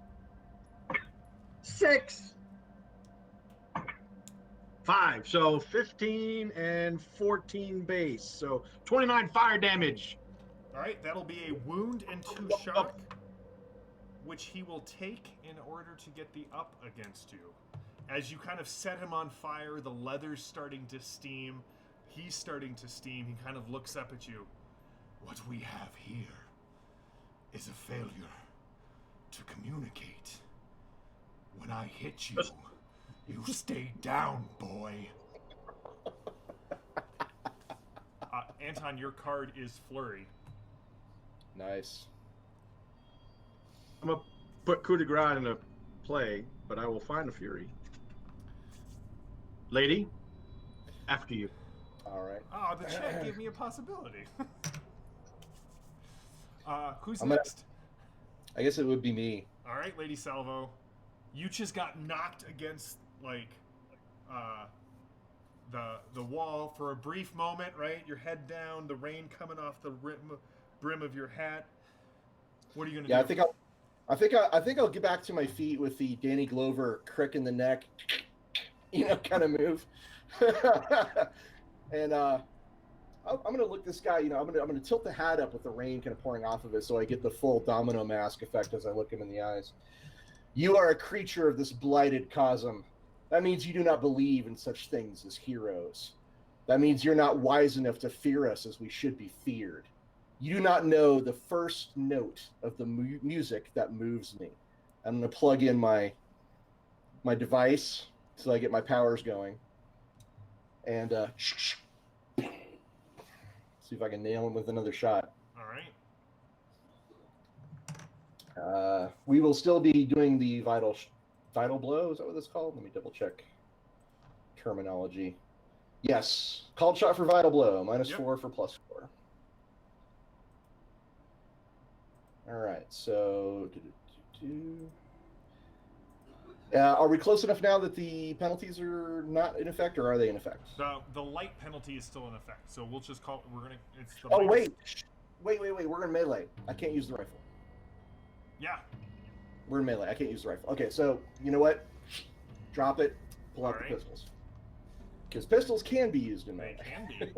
5. So 15 and 14 base. So 29 fire damage. All right, that'll be a wound and 2 shock, which he will take in order to get the up against you. As you kind of set him on fire, the leather's starting to steam. He's starting to steam. He kind of looks up at you. What we have here is a failure to communicate. When I hit you, you stay down, boy. Anton, your card is Flurry. Nice. I'm going to put coup de grace into play, but I will find a fury. Lady, after you. All right. Oh, the chat gave me a possibility. Who's I'm gonna- next? I guess it would be me. All right, Lady Salvo. You just got knocked against, like, the wall for a brief moment, right? Your head down, the rain coming off the brim of your hat. What are you gonna Yeah, do? I think I'll get back to my feet with the Danny Glover crick in the neck, kind of move. And I'm gonna look this guy. I'm gonna tilt the hat up with the rain kind of pouring off of it, so I get the full domino mask effect as I look him in the eyes. You are a creature of this blighted cosm. That means you do not believe in such things as heroes. That means you're not wise enough to fear us as we should be feared. You do not know the first note of the music that moves me. I'm going to plug in my device so I get my powers going. And see if I can nail him with another shot. All right. We will still be doing the vital blow. Is that what it's called? Let me double check terminology. Yes, called shot for vital blow. -4 for +4. All right. So, are we close enough now that the penalties are not in effect, or are they in effect? The light penalty is still in effect, so we'll just call. It's the. Oh minus- wait! We're in melee. I can't use the rifle. Yeah. We're in melee. I can't use the rifle. Okay, so you know what? Drop it. Pull out Alright. the pistols. Because pistols can be used in They melee. can be.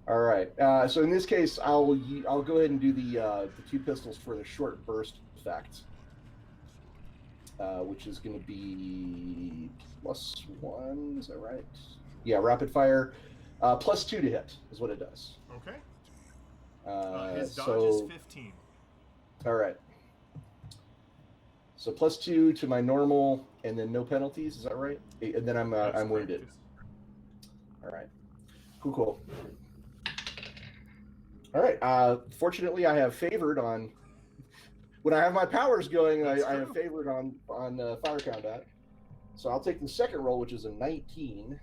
All right. So in this case, I'll go ahead and do the 2 pistols for the short burst effect. which is going to be +1. Is that right? Yeah, rapid fire. +2 to hit is what it does. Okay. His dodge is 15. All right. So +2 to my normal, and then no penalties. Is that right? And then I'm wounded. All right. Cool. All right. Fortunately, I have favored on. When I have my powers going, I have favored on fire combat. So I'll take the second roll, which is a 19.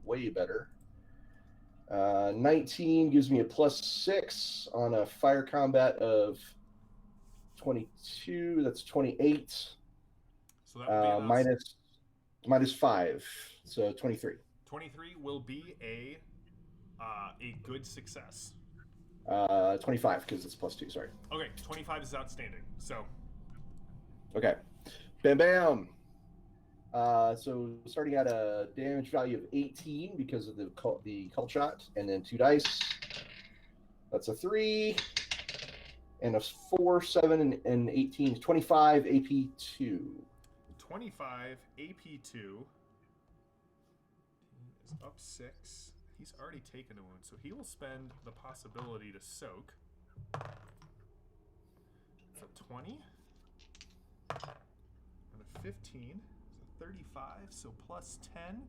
Way better. 19 gives me a +6 on a fire combat of 22. That's 28. So that would be minus 5. So 23. 23 will be a good success. 25 because it's +2. Sorry. Okay, 25 is outstanding. So. Okay. Bam bam. So starting at a damage value of 18 because of the cult shot, and then 2 dice. That's a 3, and a 4, 7, and 18. 25 AP2. 25 AP2. He is up 6. He's already taken a wound, so he will spend the possibility to soak. It's a 20. And a 15. 35, so +10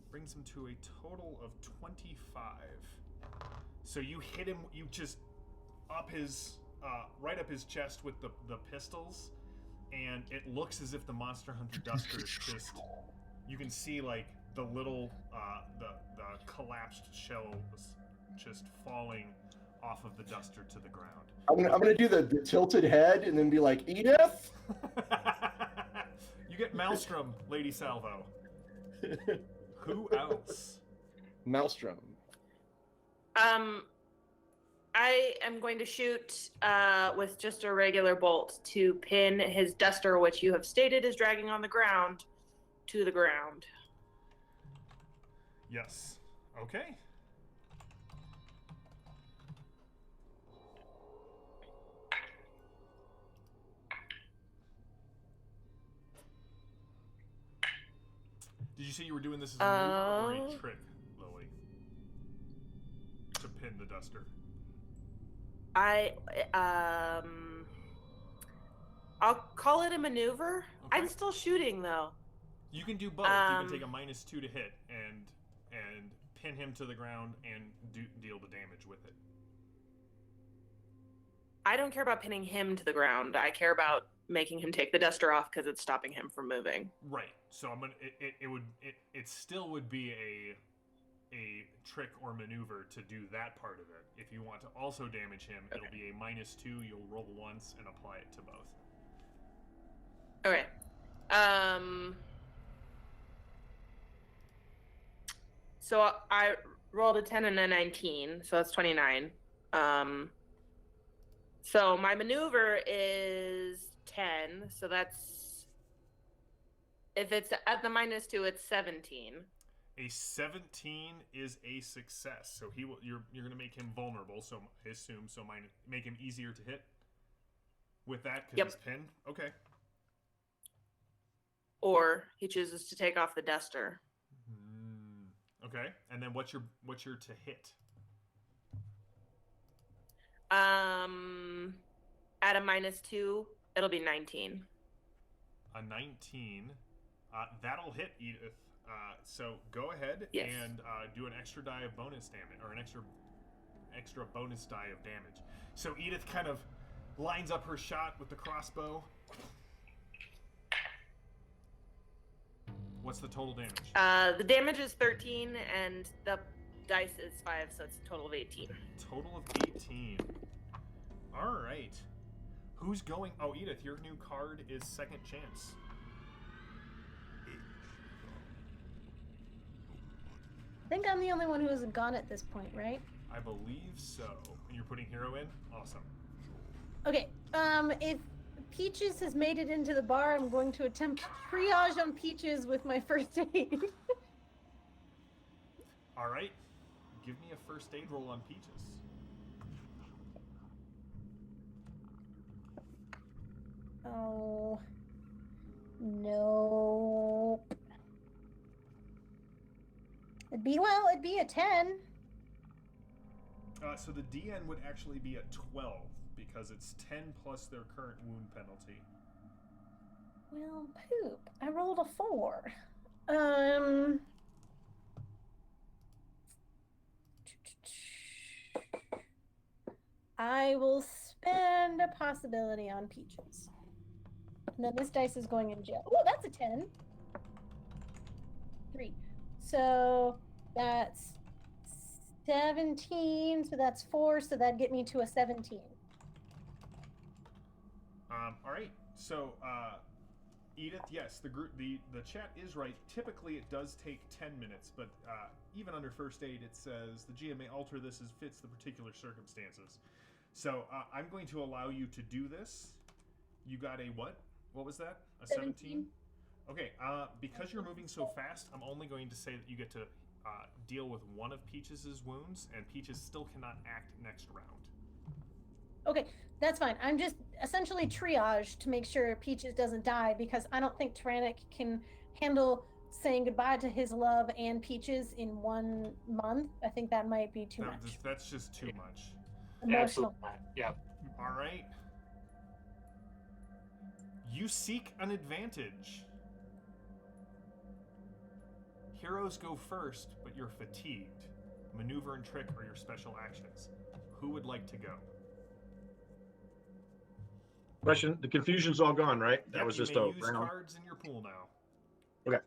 brings him to a total of 25. So you hit him, you just right up his chest with the pistols, and it looks as if the Monster Hunter Duster is just, you can see like the little, the collapsed shell just falling off of the Duster to the ground. I'm gonna do the tilted head and then be like, Edith? You get Maelstrom, Lady Salvo. Who else? Maelstrom. I am going to shoot with just a regular bolt to pin his duster, which you have stated is dragging on the ground, to the ground. Yes. Okay. Did you say you were doing this as a move or a trick, Lily? To pin the duster. I'll call it a maneuver. Okay. I'm still shooting though. You can do both. You can take a -2 to hit and pin him to the ground and deal the damage with it. I don't care about pinning him to the ground. I care about making him take the duster off because it's stopping him from moving. Right. So I'm gonna. It still would be a trick or maneuver to do that part of it. If you want to also damage him, it'll be a -2. You'll roll once and apply it to both. Okay. So I rolled a 10 and a 19, so that's 29. So my maneuver is 10, so that's, if it's at the -2, it's 17. A 17 is a success. So you're going to make him vulnerable, so I assume, make him easier to hit with that because he's pinned. Okay. Or he chooses to take off the duster. Okay. And then what's your to hit? At a -2, it'll be 19. A 19. That'll hit, Edith. So go ahead and do an extra die of bonus damage, or an extra bonus die of damage. So Edith kind of lines up her shot with the crossbow. What's the total damage? The damage is 13, and the dice is 5, so it's a total of 18. Total of 18. All right. Who's going? Oh, Edith, your new card is Second Chance. I think I'm the only one who hasn't gone at this point, right? I believe so. And you're putting hero in? Awesome. Okay. If Peaches has made it into the bar, I'm going to attempt triage on Peaches with my first aid. All right. Give me a first aid roll on Peaches. Oh. Nope. It'd be a 10. So the DN would actually be a 12 because it's 10 plus their current wound penalty. Well, poop. I rolled a 4. I will spend a possibility on Peaches. And then this dice is going in jail. Oh, that's a 10. 3. So that's 17. So that's 4. So that'd get me to a 17. All right. So, Edith, yes, the chat is right. Typically, it does take 10 minutes, but even under first aid, it says the GM may alter this as fits the particular circumstances. So I'm going to allow you to do this. You got a what? What was that? A 17? Okay. Because you're moving so fast, I'm only going to say that you get to deal with one of Peaches' wounds, and Peaches still cannot act next round. Okay, that's fine. I'm just essentially triage to make sure Peaches doesn't die because I don't think Tyrannic can handle saying goodbye to his love and Peaches in 1 month. I think that might be too much. That's just too much. Emotional. Absolutely not. Yeah. All right. You seek an advantage. Heroes go first, but you're fatigued. Maneuver and trick are your special actions. Who would like to go? Question: the confusion's all gone, right? That Yep, was you just may a use round. cards in your pool now. Okay.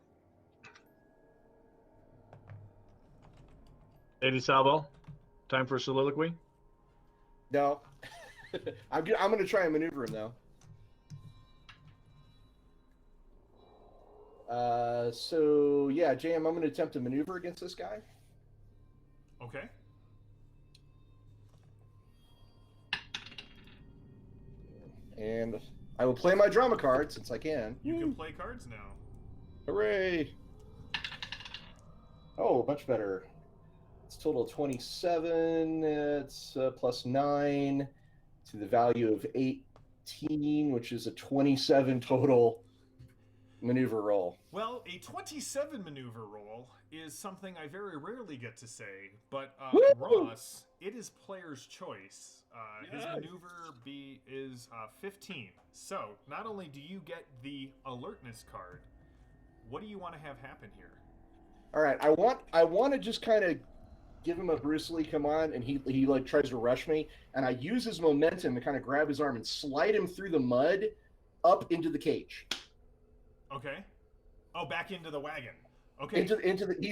Lady Salvo, time for a soliloquy. No. I'm going to try and maneuver him, though. So, yeah, JM, I'm going to attempt to maneuver against this guy. Okay. And I will play my drama card since I can. You can play cards now. Hooray! Oh, much better. It's total 27. It's plus 9 to the value of 18, which is a 27 total maneuver roll. Well, a 27 maneuver roll is something I very rarely get to say, but Woo! Ross, it is player's choice. His maneuver is 15. So, not only do you get the alertness card, what do you want to have happen here? All right, I want to just kind of give him a Bruce Lee come on, and he like tries to rush me, and I use his momentum to kind of grab his arm and slide him through the mud up into the cage. Okay. Oh, back into the wagon. Okay. He's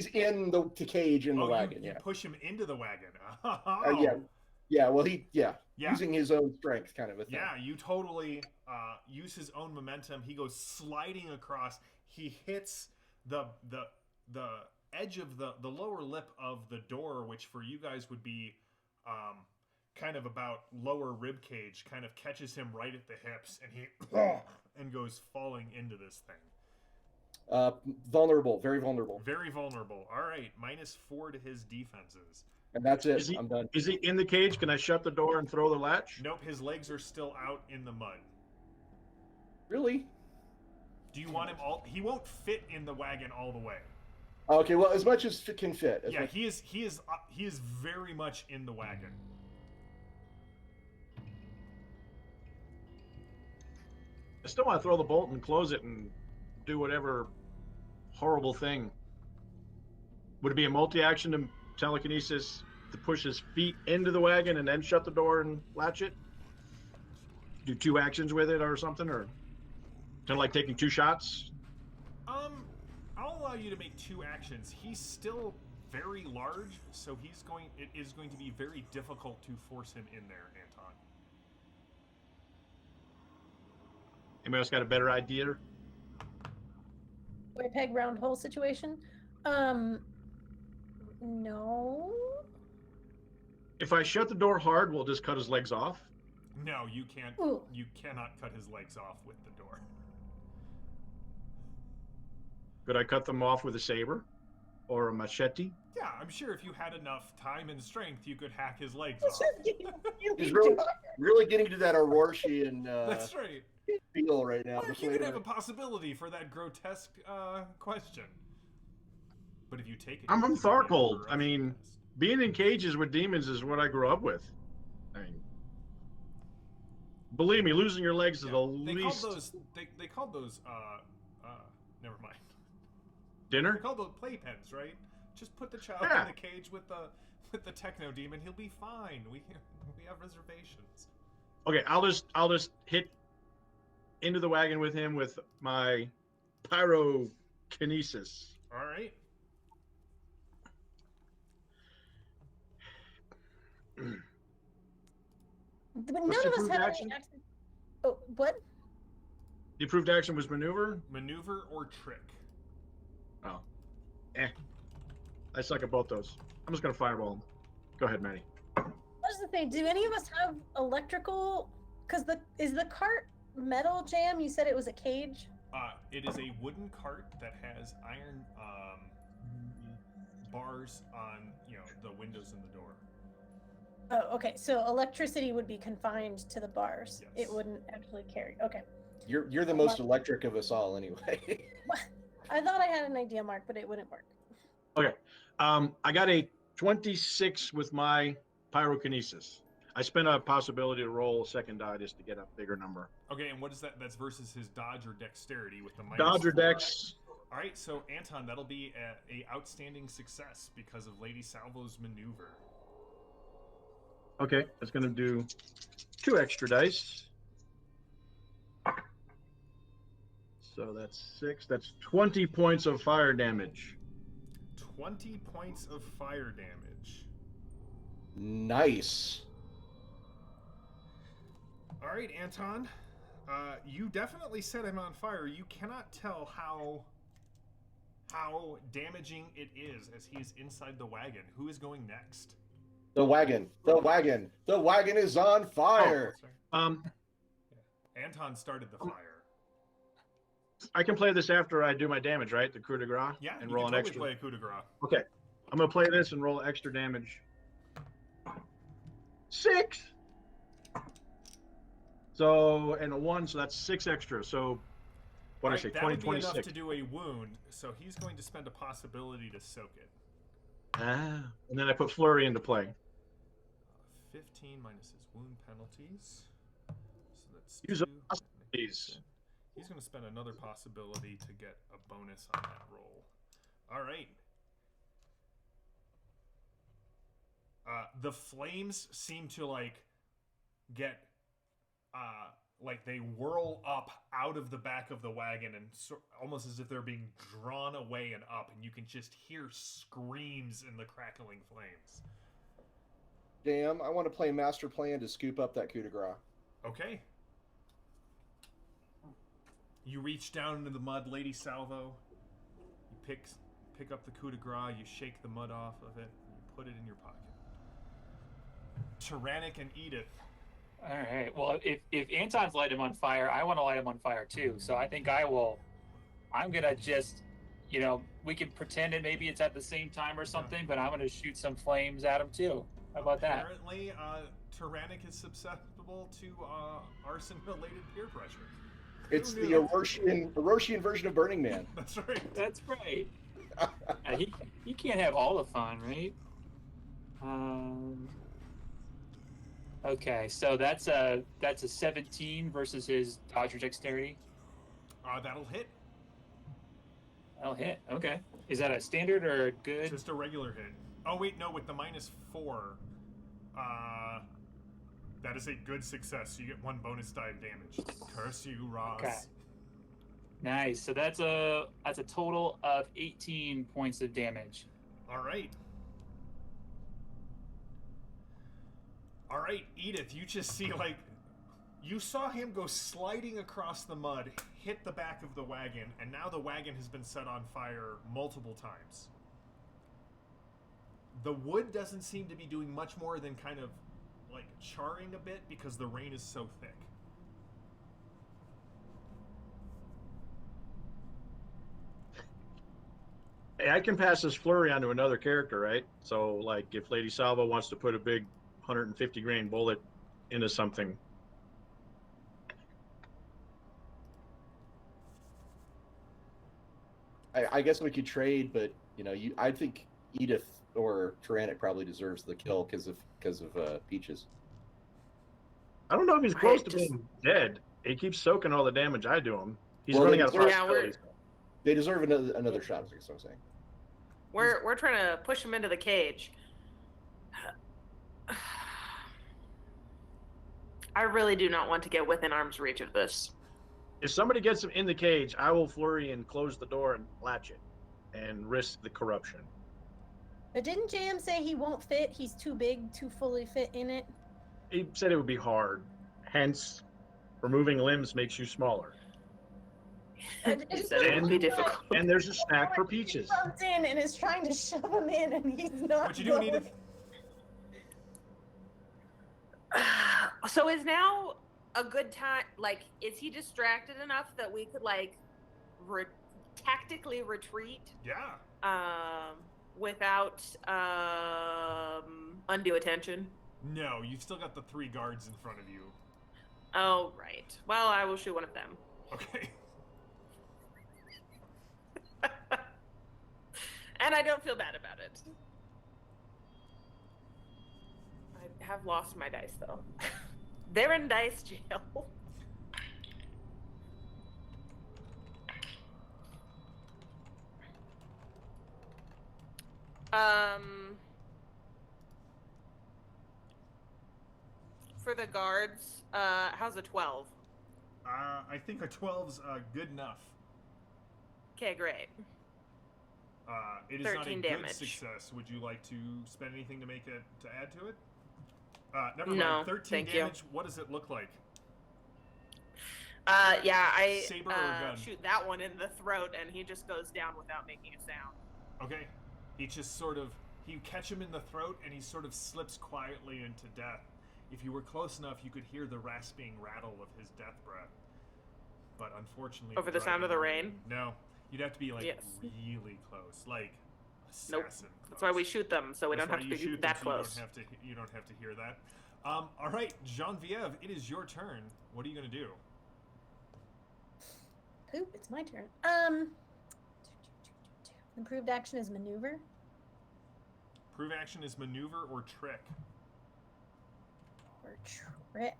in the cage in the wagon. You push him into the wagon. Yeah. Well, using his own strength, kind of a thing. Yeah, you totally use his own momentum. He goes sliding across. He hits the edge of the lower lip of the door, which for you guys would be kind of about lower rib cage. Kind of catches him right at the hips, and he and goes falling into this thing. Vulnerable, very vulnerable. Very vulnerable. All right, -4 to his defenses. And that's it. I'm done. Is he in the cage? Can I shut the door and throw the latch? Nope, his legs are still out in the mud. Really? Do you want him all? He won't fit in the wagon all the way. Okay, well, as much as it can fit. He is very much in the wagon. I still want to throw the bolt and close it and do whatever horrible thing. Would it be a multi-action to telekinesis to push his feet into the wagon and then shut the door and latch it? Do 2 actions with it or something, or kind of like taking 2 shots? I'll allow you to make 2 actions. He's still very large, so it is going to be very difficult to force him in there, Anton. Anybody else got a better idea? Square peg round hole situation. No. If I shut the door hard, we'll just cut his legs off. No, you can't. Ooh. You cannot cut his legs off with the door. Could I cut them off with a saber or a machete? Yeah, I'm sure if you had enough time and strength, you could hack his legs off. He's really getting to that Orrorshian. That's right. feel right now. Mark, Just you wait could a have a minute. possibility for that grotesque question. But if you take it, I'm from it's gonna be a Tharkold. I corruption mean, test. being in cages with demons is what I grew up with. I mean, believe me, losing your legs is Yeah, the they least. called those. They called those. Never mind. Dinner? They called those playpens, right? Just put the child Yeah. in the cage with the techno demon. He'll be fine. We have reservations. Okay, I'll just hit into the wagon with him with my pyrokinesis. All right. But none What's the of us approved have action? any access. Oh, what? The approved action was maneuver. Maneuver or trick. Oh, I suck at both those. I'm just gonna fireball him. Go ahead, Manny. What's the thing? Do any of us have electrical? Because is the cart metal jam? You said it was a cage. It is a wooden cart that has iron bars on the windows and the door. Oh, okay. So electricity would be confined to the bars. Yes. It wouldn't actually carry. Okay. You're the most electric of us all, anyway. I thought I had an idea, Mark, but it wouldn't work. Okay. I got a 26 with my pyrokinesis. I spent a possibility to roll a second die just to get a bigger number. Okay, and what is that? That's versus his dodge or dexterity with the minus Dodge or 4. dex. All right, so Anton, that'll be a outstanding success because of Lady Salvo's maneuver. Okay, that's gonna do 2 extra dice. So that's 6. That's 20 points of fire damage. 20 points of fire damage. Nice. All right, Anton. You definitely set him on fire. You cannot tell how damaging it is as he is inside the wagon. Who is going next? The wagon. The wagon. The wagon is on fire. Sorry. Anton started the fire. I can play this after I do my damage, right? The coup de grace? Yeah, and you roll can an totally extra. play a coup de grace. Okay, I'm gonna play this and roll extra damage. 6. So and a 1, so that's 6 extra. So what Right, I say, that 20, would be enough 26. to do a wound, so he's going to spend a possibility to soak it. And then I put flurry into play. 15 minus his wound penalties. So that's Use 2. a possibilities. He's going to spend another possibility to get a bonus on that roll. All right. The flames seem to get they whirl up out of the back of the wagon and almost as if they're being drawn away and up, and you can just hear screams in the crackling flames. Damn, I want to play master plan to scoop up that coup de grace. Okay. You reach down into the mud, Lady Salvo. You pick up the coup de grace, you shake the mud off of it, and you put it in your pocket. Tyrannic and Edith. All right. Well, if Anton's light him on fire, I want to light him on fire too. So I think I'm gonna just, we can pretend it maybe it's at the same time or something, but I'm gonna shoot some flames at him too. How about that? Apparently, Tyrannic is susceptible to arson-related peer pressure. It's Who the knew? Orrorshian version of Burning Man. That's right. That's right. He can't have all the fun, right? Okay, so that's a 17 versus his dodge or dexterity. That'll hit. That'll hit. Okay. Is that a standard or a good? Just a regular hit. Oh wait, no, with the -4, that is a good success. So you get 1 bonus die of damage. Curse you, Roz. Okay. Nice. So that's a total of 18 points of damage. All right. All right, Edith, you just see you saw him go sliding across the mud, hit the back of the wagon, and now the wagon has been set on fire multiple times. The wood doesn't seem to be doing much more than kind of charring a bit because the rain is so thick. Hey, I can pass this flurry on to another character, right? So, if Lady Salvo wants to put a big 150 grain bullet into something. I guess we could trade, but I think Edith or Tyrannic probably deserves the kill because of Peaches. I don't know if he's close to just- being dead. He keeps soaking all the damage I do him. He's Well, running they out of deserve- Yeah, we're- possibilities. They deserve another shot. Is what I'm saying. We're trying to push him into the cage. I really do not want to get within arm's reach of this. If somebody gets him in the cage, I will flurry and close the door and latch it and risk the corruption. But didn't JM say he won't fit? He's too big to fully fit in it. He said it would be hard. Hence, removing limbs makes you smaller. He said it would be difficult. And there's a snack for Peaches. He comes in and is trying to shove him in, and he's not. What you doing, Edith? So is now a good time? Like, is he distracted enough that we could tactically retreat? Yeah. Without undue attention. No, you've still got the 3 guards in front of you. Oh right. Well, I will shoot one of them. Okay. And I don't feel bad about it. I have lost my dice though. They're in dice jail. For the guards, how's a 12? I think a 12's good enough. Okay, great. It is not a 13 good damage. success. Would you like to spend anything to add to it? Never No, mind. 13 thank you. damage. What does it look like? Yeah, I Saber or gun? shoot that one in the throat, and he just goes down without making a sound. Okay. He just you catch him in the throat, and he sort of slips quietly into death. If you were close enough, you could hear the rasping rattle of his death breath. But unfortunately... Over the sound of the rain? No. You'd have to be, Yes. really close. Like, Nope. assassin close. That's why we shoot them, so we That's don't have why to you be shoot that them, so close. You don't have to hear that. All right, Genevieve, it is your turn. What are you going to do? Poop, it's my turn. Improved action is maneuver. Prove action is maneuver or trick. Or trick.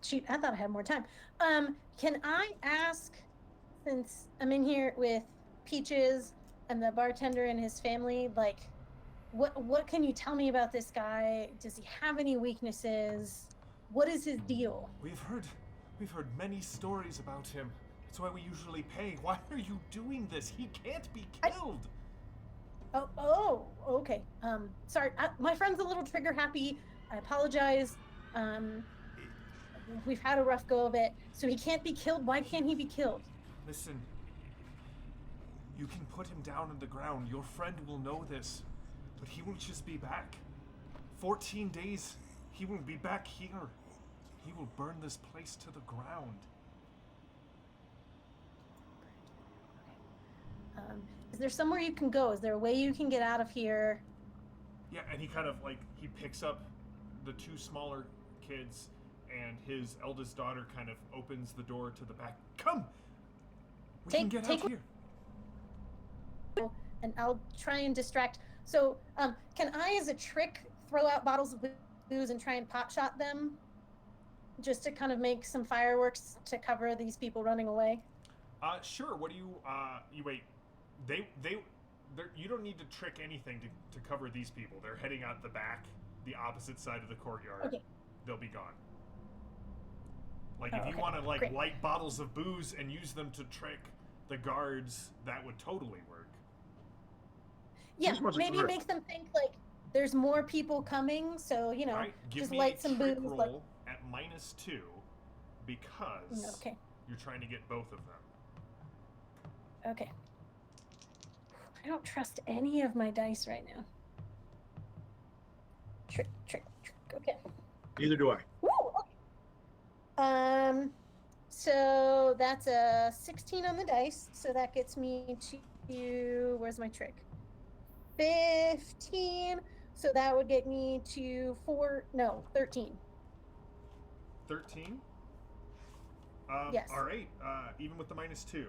Shoot, I thought I had more time. Can I ask, since I'm in here with Peaches and the bartender and his family, like, what can you tell me about this guy? Does he have any weaknesses? What is his deal? We've heard many stories about him. That's why we usually pay. Why are you doing this? He can't be killed. Oh, okay. Sorry, my friend's a little trigger happy. I apologize. We've had a rough go of it. So he can't be killed. Why can't he be killed? Listen, you can put him down on the ground. Your friend will know this, but he will just be back. 14 days, he will be back here. He will burn this place to the ground. Is there somewhere you can go? Is there a way you can get out of here? Yeah, and he kind of he picks up the 2 smaller kids, and his eldest daughter kind of opens the door to the back. Come! We can get out here. And I'll try and distract. So, can I, as a trick, throw out bottles of booze and try and pot shot them? Just to kind of make some fireworks to cover these people running away? Sure. What do you wait. You don't need to trick anything to cover these people. They're heading out the back, the opposite side of the courtyard. Okay. They'll be gone. If you want to Great. light bottles of booze and use them to trick the guards, that would totally work. Yeah, Just wants to maybe flirt. make them think there's more people coming, so All right, give just me light a some trick booze. roll at -2 because Okay. you're trying to get both of them. Okay. I don't trust any of my dice right now. Trick. Okay. Neither do I. Woo! Okay. So that's a 16 on the dice. So that gets me to, where's my trick? 15. So that would get me to 13. 13? Yes. All right. Even with the -2.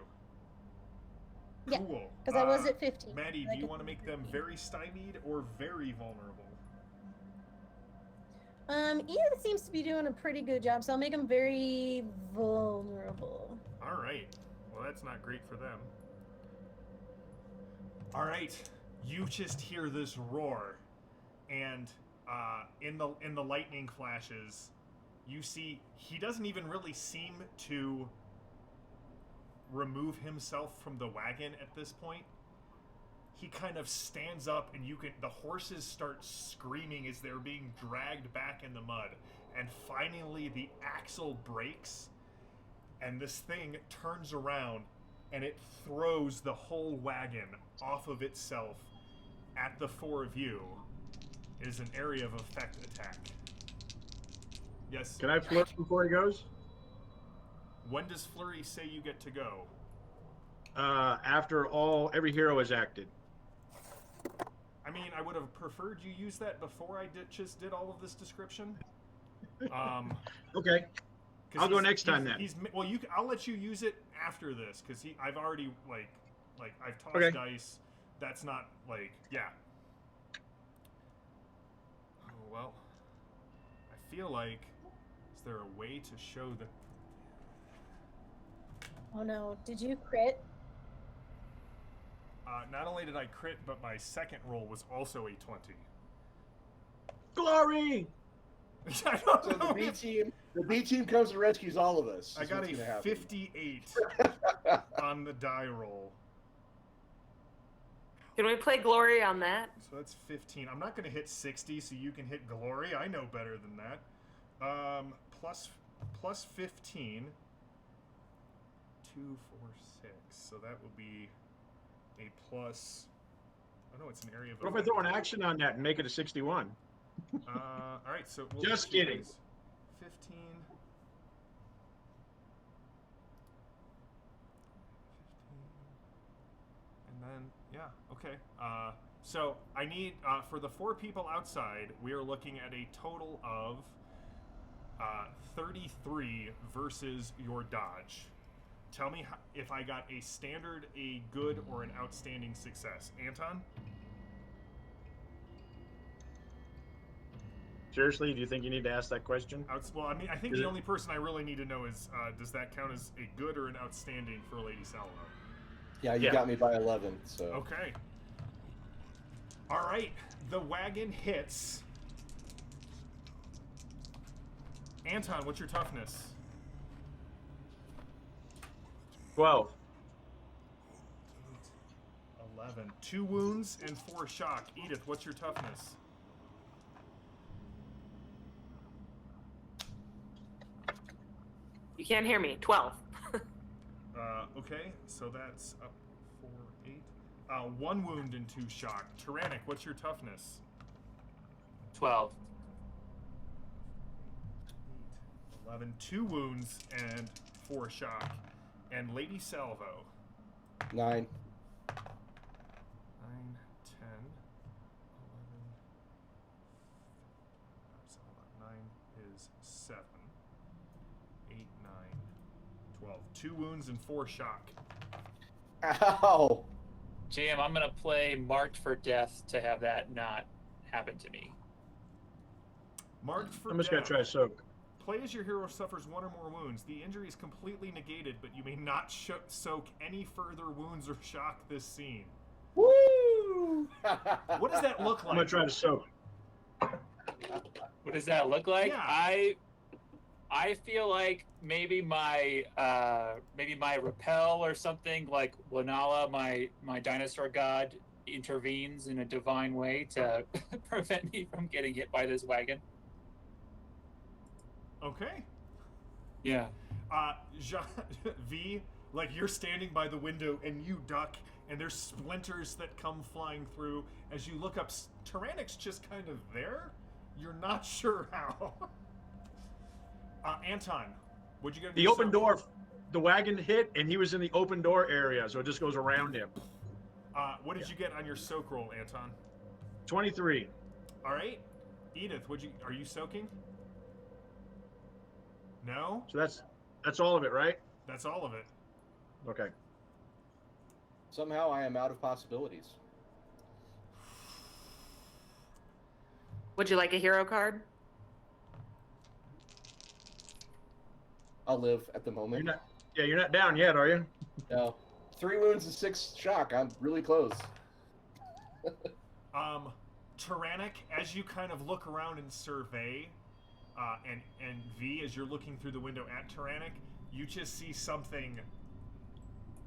Yeah, Cool. because I was at 15. Maddie, I do you could want to make them 13. very stymied or very vulnerable? Ian seems to be doing a pretty good job, so I'll make him very vulnerable. All right. Well, that's not great for them. All right. You just hear this roar, and in the lightning flashes, you see he doesn't even really seem to remove himself from the wagon at this point. He kind of stands up, and the horses start screaming as they're being dragged back in the mud. And finally the axle breaks, and this thing turns around, and it throws the whole wagon off of itself at the four of you. It is an area of effect attack. Yes. Can I flirt before he goes? When does Flurry say you get to go? After every hero has acted. I mean, I would have preferred you use that before I just did all of this description. Okay. I'll go next time then. I'll let you use it after this because I've already like I've tossed Okay. dice. That's not yeah. Oh well. I feel like is there a way to show the? Oh no, did you crit? Not only did I crit, but my second roll was also a 20. Glory! I don't So know. the B team comes and rescues all of us. I is got what's a gonna happen. 58 on the die roll. Can we play Glory on that? So that's 15. I'm not going to hit 60, so you can hit Glory. I know better than that. Plus 15. 2, 4, 6. So that would be a plus. Oh no, it's an area of. What if I throw an action on that and make it a 61? All right, so we'll Just do kidding. is 15. 15. And then yeah, okay. So I need for the 4 people outside, we are looking at a total of 33 versus your dodge. Tell me if I got a standard, a good, or an outstanding success. Anton? Seriously, do you think you need to ask that question? Well, I mean, I think the only person I really need to know is, does that count as a good or an outstanding for Lady Salvo? Yeah, you got me by 11. So Okay. All right. The wagon hits. Anton, what's your toughness? 12. 11. 2 wounds and 4 shock. Edith, what's your toughness? You can't hear me. 12. Okay, so that's up 4, 8. 1 wound and 2 shock. Tyrannic, what's your toughness? 12. 11. 2 wounds and 4 shock. And Lady Salvo. 9. 9, 10, 11. So hold on. 9 is 7. 8, 9, 12. 2 wounds and 4 shock. Ow! Jam, I'm gonna play Marked for Death to have that not happen to me. Marked for I'm just going death. to try to soak. Play as your hero suffers 1 or more wounds. The injury is completely negated, but you may not soak any further wounds or shock this scene. Woo! What does that look I'm going like? to try to soak. What does that look like? Yeah. I feel like maybe my repel or something like Lanala, my dinosaur god, intervenes in a divine way to prevent me from getting hit by this wagon. Okay. Yeah. V, like you're standing by the window and you duck, and there's splinters that come flying through. As you look up, Tyrannic's just kind of there. You're not sure how. Anton, what'd you get? The open door, the wagon hit, and he was in the open door area, so it just goes around him. What did you get on your soak roll, Anton? 23. All right, Edith, are you soaking? No, So that's all of it, right? that's all of it. Okay. Somehow I am out of possibilities. Would you like a hero card? I'll live at the moment. You're not down yet, are you? No. 3 wounds and 6 shock. I'm really close. Tyrannic, as you kind of look around and survey, and V, as you're looking through the window at Tyrannic, you just see something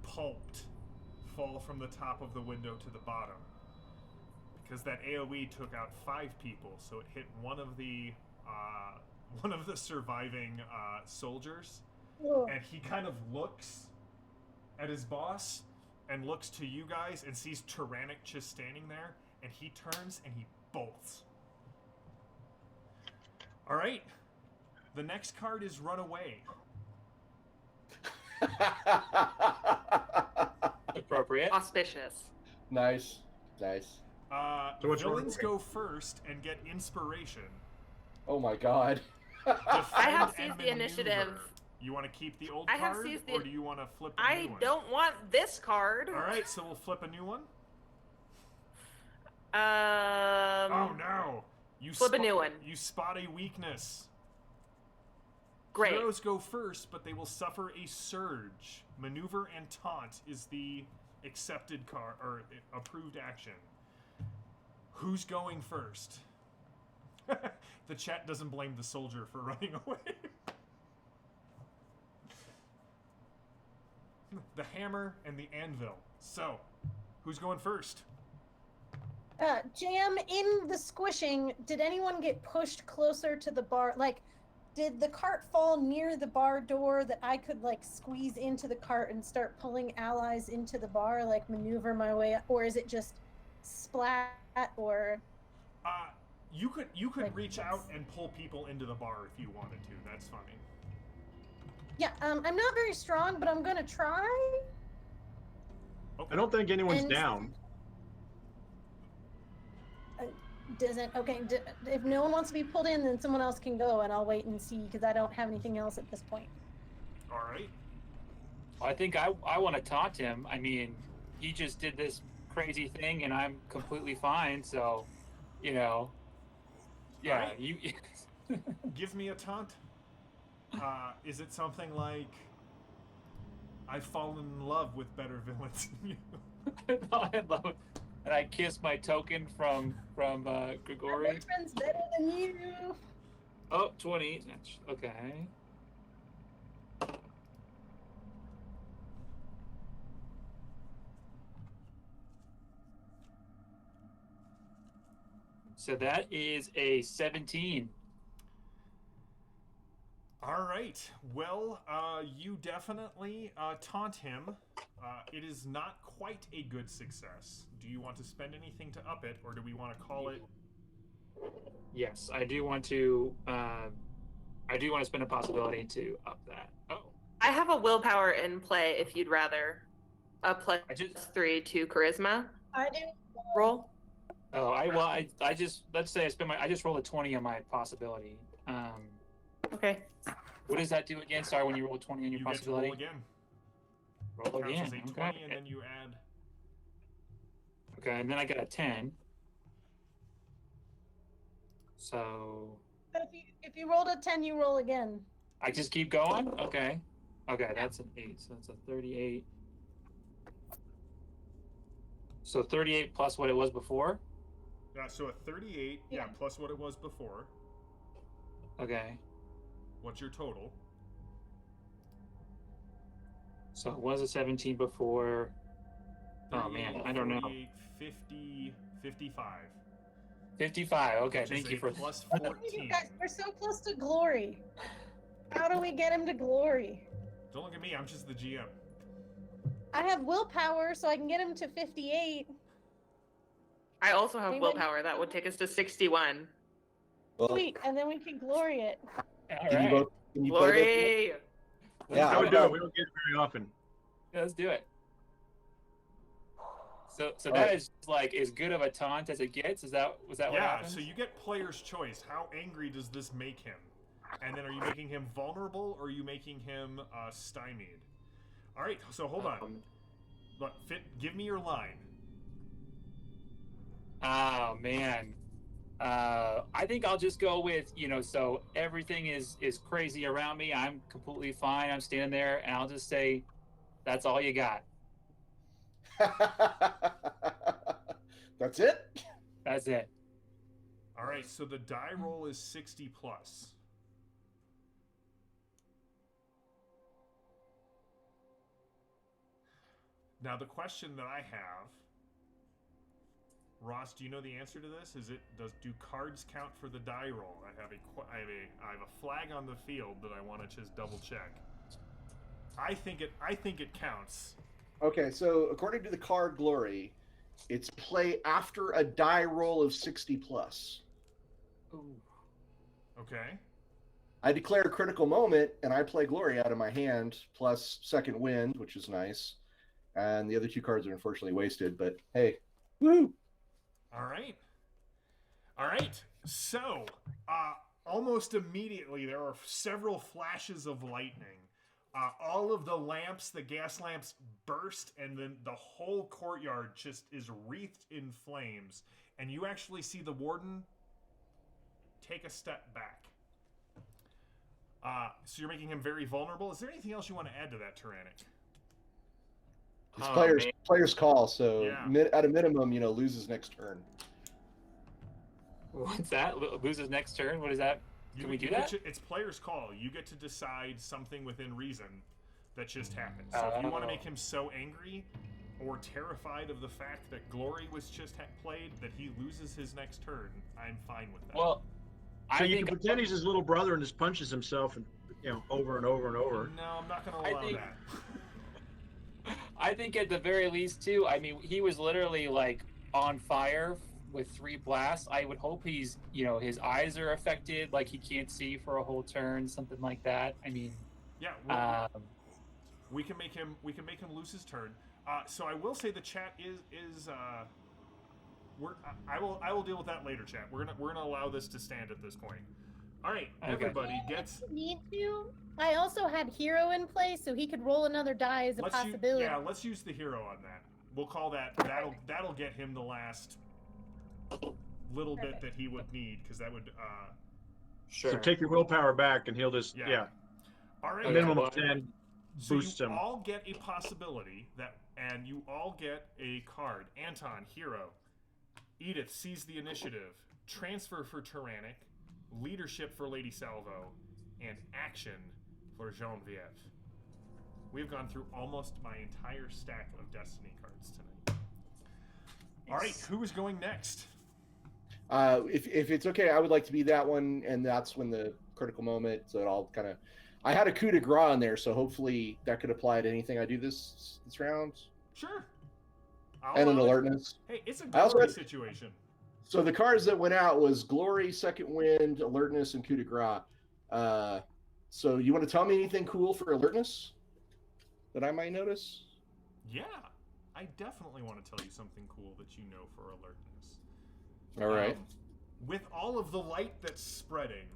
pulped fall from the top of the window to the bottom. Because that AoE took out 5 people, so it hit one of the surviving soldiers, Ugh. and he kind of looks at his boss and looks to you guys and sees Tyrannic just standing there, and he turns and he bolts. All right, the next card is Run Away. Appropriate. Auspicious. Nice. So what's Run Villains Away? go first and get inspiration. Oh my god. I have Defend seized and the initiative. maneuver. You want to keep the old I have card, seized the- or do you want to flip a new I one? don't want this card. All right, so we'll flip a new one. Oh no! You flip a new one. You spot a weakness. Great. Heroes go first, but they will suffer a surge. Maneuver and taunt is the accepted card or approved action. Who's going first? The chat doesn't blame the soldier for running away. The hammer and the anvil. So, who's going first? Jam, in the squishing, did anyone get pushed closer to the bar? Like, did the cart fall near the bar door that I could, like, squeeze into the cart and start pulling allies into the bar, like, maneuver my way up? Or is it just splat, or... You could Like reach this. out and pull people into the bar if you wanted to. That's fine. Yeah, I'm not very strong, but I'm gonna try. Okay. I don't think anyone's And- down. Doesn't, okay, if no one wants to be pulled in, then someone else can go, and I'll wait and see, because I don't have anything else at this point. All right. I think I want to taunt him. I mean, he just did this crazy thing, and I'm completely fine. So, you know, yeah, Alright. you. Give me a taunt. Is it something like, I've fallen in love with better villains than you? I love it. And I kiss my token from My Grigori. friend's better than you. Oh, 20. Okay. So that is a 17. All right. Well, you definitely taunt him. It is not quite a good success. Do you want to spend anything to up it, or do we want to call it? Yes, I do want to. I do want to spend a possibility to up that. Oh, I have a willpower in play if you'd rather. A plus I just. 3 to charisma I do. roll. Oh, I just. Let's say I spend my. I just rolled a 20 on my possibility. Okay. What does that do again? Sorry, when you roll 20 on your You get to possibility. roll again. Roll Counts again. as a 20, Okay. and then you add. Okay, and then I got a 10. So But if you rolled a 10, you roll again. I just keep going? Okay. Okay, that's an 8, so that's a 38. So 38 plus what it was before? So a 38, yeah, plus what it was before. Okay. What's your total? So it was a 17 before. Oh man, I don't know. 48, 50, 55. 55. Okay, Which thank is you a for plus You 14. guys, we're so close to glory. How do we get him to glory? Don't look at me, I'm just the GM. I have willpower, so I can get him to 58. I also have Maybe- willpower. That would take us to 61. Well, Sweet, and then we can glory it. All can you right. both? Can you play both? Glory! Let's Yeah, I do would it. do it. We don't get it very often. Let's do it. So All that right. is like as good of a taunt as it gets. Was that what Yeah, happened? so you get player's choice. How angry does this make him? And then are you making him vulnerable or are you making him stymied? All right, so hold on. Look, give me your line. Oh man. I think I'll just go with, so everything is crazy around me. I'm completely fine. I'm standing there, and I'll just say, that's all you got. That's it? That's it. All right, so the die roll is 60 plus. Now the question that I have, Ross, do you know the answer to this? Do cards count for the die roll? I have a flag on the field that I want to just double check. I think it counts. Okay, so according to the card Glory, it's play after a die roll of 60 plus. Ooh. Okay. I declare a critical moment, and I play Glory out of my hand, plus second wind, which is nice. And the other two cards are unfortunately wasted, but hey, woo! All right. So, almost immediately, there are several flashes of lightning. All of the lamps, the gas lamps, burst, and then the whole courtyard just is wreathed in flames. And you actually see the warden take a step back. So you're making him very vulnerable. Is there anything else you want to add to that, Tyrannic? It's player's call, so Yeah. at a minimum, loses next turn. What's that? Loses next turn? What is that? Can we do that? It's player's call. You get to decide something within reason that just happened. So if you want to make him so angry or terrified of the fact that Glory was just played that he loses his next turn, I'm fine with that. Well, So you can pretend he's his little brother and just punches himself, and over and over and over. No, I'm not going to allow that. I think at the very least, too, I mean, he was literally like on fire with 3 blasts. I would hope he's, his eyes are affected, like he can't see for a whole turn, something like that. I mean, yeah, we can make him lose his turn. So I will say the chat is I will deal with that later, chat. We're gonna allow this to stand at this point. All right, everybody gets. If you need to. I also had hero in play, so he could roll another die as a possibility. Let's use the hero on that. We'll call that. That'll get him the last little bit that he would need, because that would. sure. So take your willpower back, and he'll just All right. a minimum of 10 So boosts you him. all get a possibility and you all get a card. Anton, hero. Edith, seize the initiative. Transfer for Tyrannic. Leadership for Lady Salvo. And action for Genevieve. We've gone through almost my entire stack of Destiny cards tonight. All right, who is going next? If it's okay, I would like to be that one, and that's when the critical moment. So it all kind of. I had a coup de grace in there, so hopefully that could apply to anything I do this round. Sure. And an alertness. Hey, it's a I also glory had- situation. So the cards that went out was Glory, Second Wind, Alertness, and Coup de Grace. So you want to tell me anything cool for Alertness that I might notice? Yeah, I definitely want to tell you something cool that you know for Alertness. All right. With all of the light that's spreading,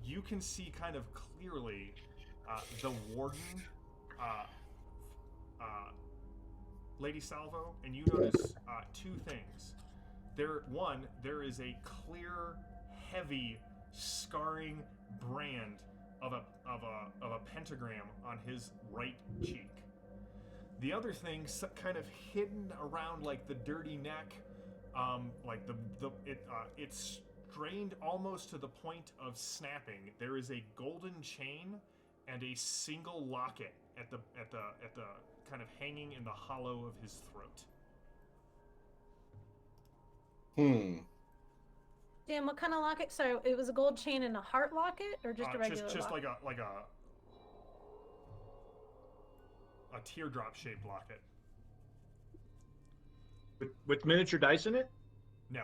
you can see kind of clearly the warden, Lady Salvo, and you notice 2 things. There is a clear, heavy, scarring brand of a pentagram on his right cheek. The other thing, kind of hidden around like the dirty neck, like it's strained almost to the point of snapping. There is a golden chain and a single locket at the kind of hanging in the hollow of his throat. Dan, what kind of locket? So it was a gold chain and a heart locket, or just a regular just locket? like a teardrop shaped locket. With miniature dice in it? No.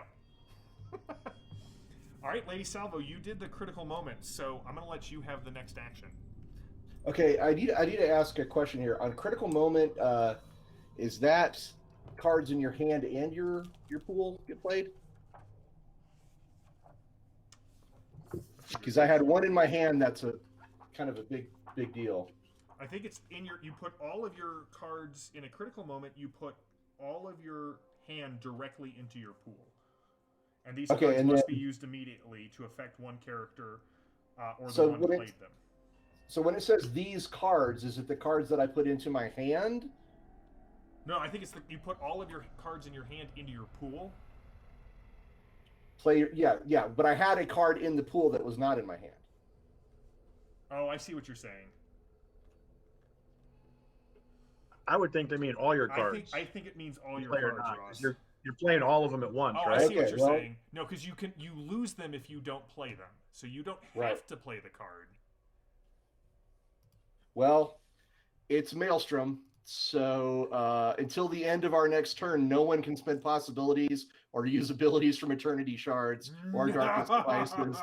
All right, Lady Salvo, you did the critical moment, so I'm going to let you have the next action. Okay, I need to ask a question here. On critical moment, is that cards in your hand and your pool get played? Because I had one in my hand that's a kind of a big deal. I think it's in your. You put all of your cards in a critical moment. You put all of your hand directly into your pool, and these cards must be used immediately to affect one character or the one played them. So when it says these cards, is it the cards that I put into my hand? No, I think it's you put all of your cards in your hand into your pool. Yeah, but I had a card in the pool that was not in my hand. Oh, I see what you're saying. I would think they mean all your cards. I think it means all your cards, Ross. You're playing all of them at once, right? I see what you're saying. No, because you lose them if you don't play them, so you don't have to play the card. Well, it's Maelstrom, so until the end of our next turn, no one can spend possibilities or use abilities from Eternity Shards or Darkness Devices.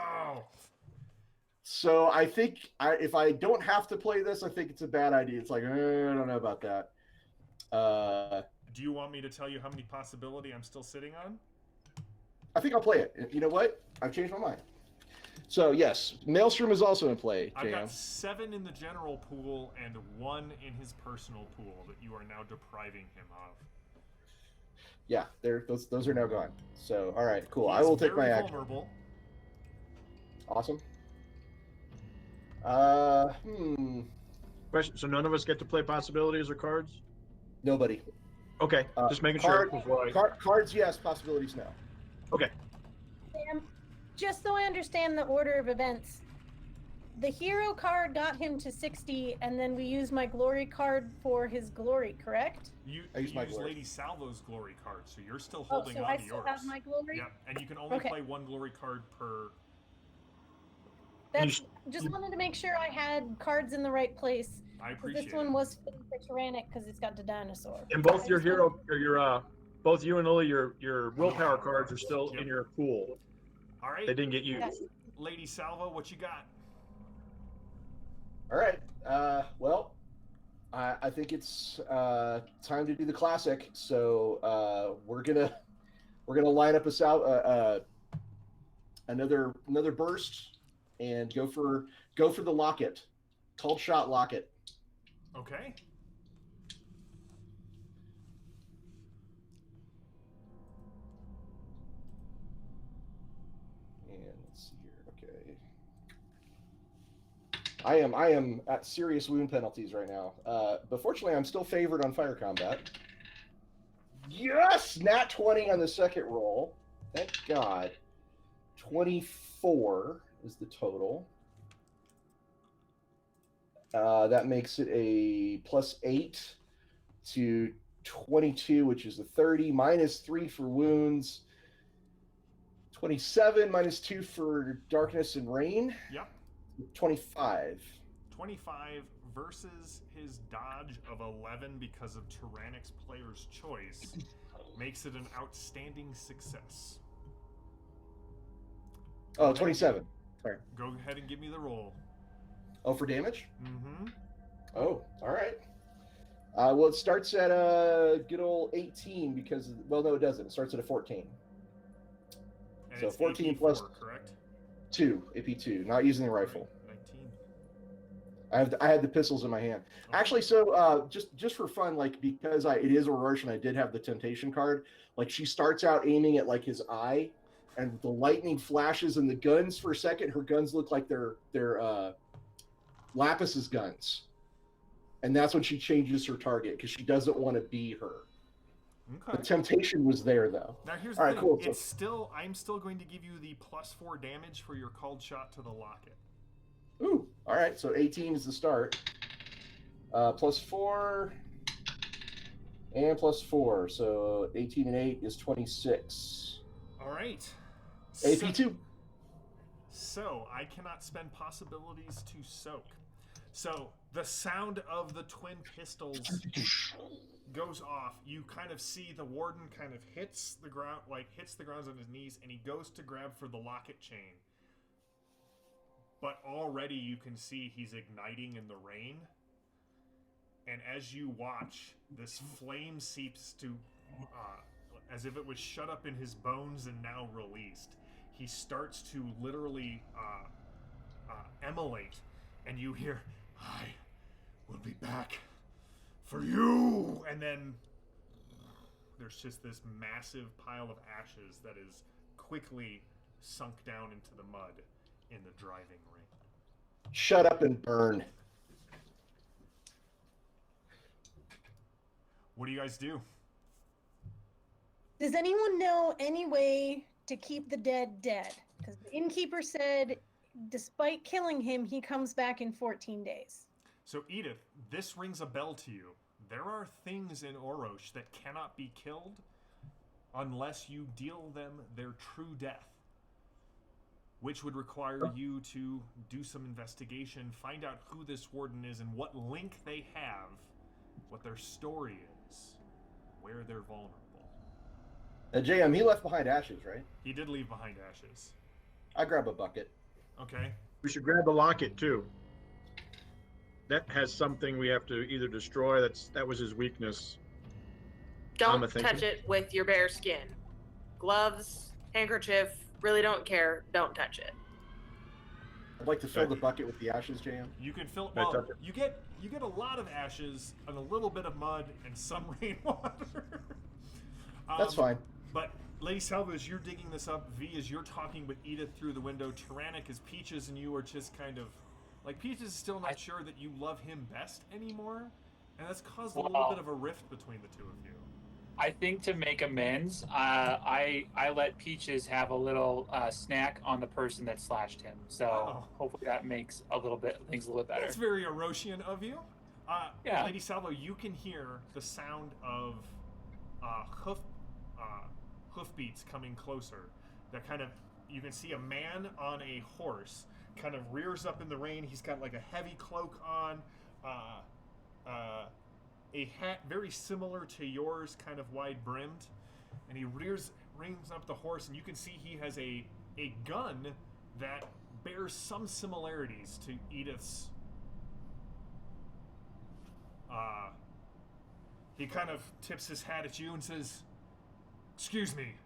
So I think if I don't have to play this, I think it's a bad idea. It's like, I don't know about that. Do you want me to tell you how many possibility I'm still sitting on? I think I'll play it. You know what? I've changed my mind. So yes, Maelstrom is also in play. I've got 7 in the general pool and 1 in his personal pool that you are now depriving him of. Yeah, those are now gone. So all right, cool. I will take my action. Vulnerable. Awesome. Question. So none of us get to play possibilities or cards? Nobody. Okay, just making sure. Cards, yes. Possibilities, no. Okay. Just so I understand the order of events, the hero card got him to 60, and then we used my glory card for his glory, correct? You use Lady Salvo's glory card, so you're still holding on to yours. So I still have my glory? Yeah, and you can only play 1 glory card per... Just wanted to make sure I had cards in the right place. I appreciate this one was tyrannic because it's got the dinosaur. And both your hero, or both you and Lily, your willpower cards are still in your pool. All right. They didn't get used. Yes. Lady Salvo, what you got? All right. Well, I think it's time to do the classic. So we're gonna line up another burst and go for the locket, called shot locket. Okay. Let's see here. Okay. I am at serious wound penalties right now. But fortunately, I'm still favored on fire combat. Yes! Nat 20 on the second roll. Thank God. 24 is the total. That makes it a +8 to 22, which is a 30, -3 for wounds. 27 -2 for darkness and rain. Yep. 25. 25 versus his dodge of 11 because of Tyrannic's player's choice makes it an outstanding success. Oh, 27. Sorry. Go ahead and give me the roll. Oh, for damage? Mm-hmm. Oh, all right. Well, it starts at a good old 18 because, well, no, it doesn't. It starts at a 14. And so it's 14 AP4, plus correct? 2, AP2, not using the rifle. 19. I had the pistols in my hand. Okay. Actually, so just for fun, like because it is Orrorshian, I did have the temptation card. Like she starts out aiming at like his eye, and the lightning flashes, and the guns for a second, her guns look like they're Lapis's guns, and that's when she changes her target because she doesn't want to be her. Okay. The temptation was there though. Now here's All the right, thing. cool. I'm still going to give you the +4 damage for your called shot to the locket. Ooh, all right. So 18 is the start. +4 and +4. So 18 and 8 is 26. All right. AP2. So I cannot spend possibilities to soak. So the sound of the twin pistols goes off. You kind of see the warden kind of hits the ground on his knees, and he goes to grab for the locket chain. But already you can see he's igniting in the rain. And as you watch, this flame seeps to as if it was shut up in his bones and now released. He starts to literally emulate, and you hear, "I will be back for you," and then there's just this massive pile of ashes that is quickly sunk down into the mud in the driving rain. Shut up and burn. What do you guys do? Does anyone know any way to keep the dead dead? Because the innkeeper said, despite killing him, he comes back in 14 days. So, Edith, this rings a bell to you. There are things in Orrosh that cannot be killed unless you deal them their true death, which would require you to do some investigation, find out who this warden is and what link they have, what their story is, where they're vulnerable. JM, he left behind ashes, right? He did leave behind ashes. I grab a bucket. Okay. We should grab the locket too. That has something we have to either destroy. That was his weakness. Don't I'm thinking. touch it with your bare skin. Gloves, handkerchief, really don't care. Don't touch it. I'd like to fill the bucket with the ashes, JM. You can fill. Can I Well, touch it? you get a lot of ashes and a little bit of mud and some rainwater. That's fine. But Lady Salva, as you're digging this up, V, as you're talking with Edith through the window, Tyrannic, as Peaches and you are just kind of like, Peaches is still not sure that you love him best anymore, and that's caused a little bit of a rift between the two of you. I think to make amends, I let Peaches have a little snack on the person that slashed him. So hopefully that makes things a little bit better. That's very Orrorshian of you. Yeah. Lady Salvo, you can hear the sound of hoofbeats coming closer. That kind of, you can see a man on a horse kind of rears up in the rain. He's got like a heavy cloak on, a hat very similar to yours, kind of wide brimmed, and he rings up the horse, and you can see he has a gun that bears some similarities to Edith's. He kind of tips his hat at you and says, "Excuse me.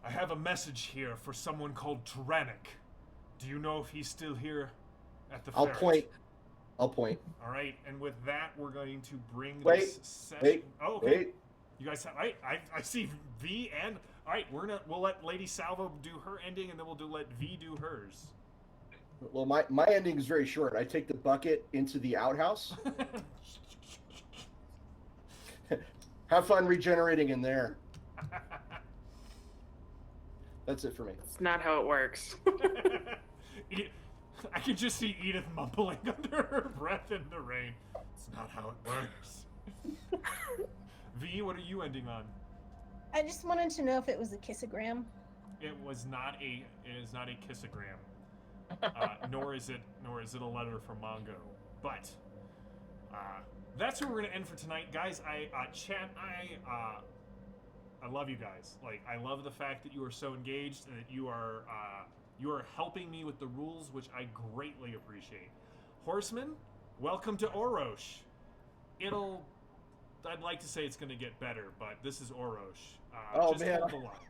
I have a message here for someone called Tyrannic. Do you know if he's still here at the I'll ferret?" I'll point. All right, and with that, we're going to bring Wait, this session. wait, Oh, okay. wait. You guys have, right? I see V and all right. We'll let Lady Salvo do her ending, and then let V do hers. Well, my ending is very short. I take the bucket into the outhouse. Have fun regenerating in there. That's it for me. It's not how it works. I can just see Edith mumbling under her breath in the rain. It's not how it works. V, what are you ending on? I just wanted to know if it was a kissogram. It is not a kissogram. Nor is it a letter from Mongo. But that's where we're gonna end for tonight, guys. Chat. I love you guys. Like, I love the fact that you are so engaged and that you are helping me with the rules, which I greatly appreciate. Horsemen, welcome to Orrosh. I'd like to say it's going to get better, but this is Orrosh. Oh, just man. hold the line.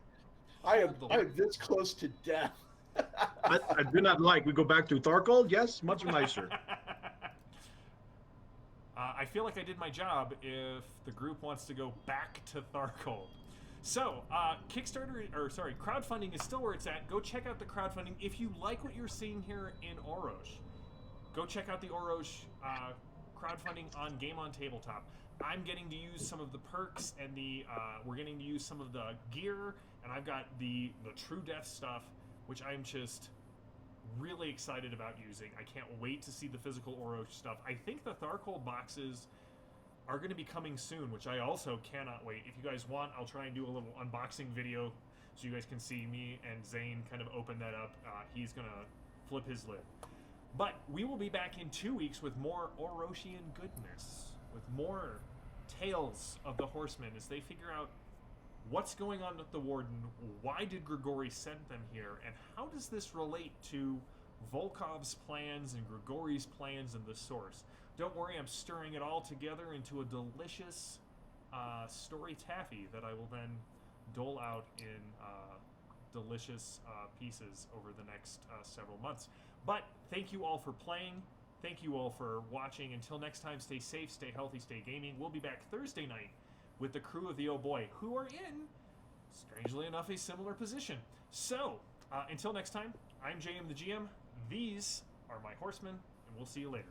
I am this close to death. I do not like. We go back to Tharkold. Yes, much nicer. I feel like I did my job if the group wants to go back to Tharkold. So, crowdfunding is still where it's at. Go check out the crowdfunding. If you like what you're seeing here in Orrosh, go check out the Orrosh crowdfunding on Game on Tabletop. I'm getting to use some of the perks, and we're getting to use some of the gear, and I've got the True Death stuff, which I'm just really excited about using. I can't wait to see the physical Orrosh stuff. I think the Tharkold boxes are going to be coming soon, which I also cannot wait. If you guys want, I'll try and do a little unboxing video so you guys can see me and Zane kind of open that up. He's going to flip his lid. But we will be back in 2 weeks with more Orroshian goodness, with more tales of the Horsemen as they figure out what's going on with the Warden, why did Grigori send them here, and how does this relate to Volkov's plans and Grigori's plans and the Source. Don't worry, I'm stirring it all together into a delicious story taffy that I will then dole out in delicious pieces over the next several months. But thank you all for playing. Thank you all for watching. Until next time, stay safe, stay healthy, stay gaming. We'll be back Thursday night with the crew of the Oh Boy, who are in, strangely enough, a similar position. So, until next time, I'm JM the GM. These are my horsemen, and we'll see you later.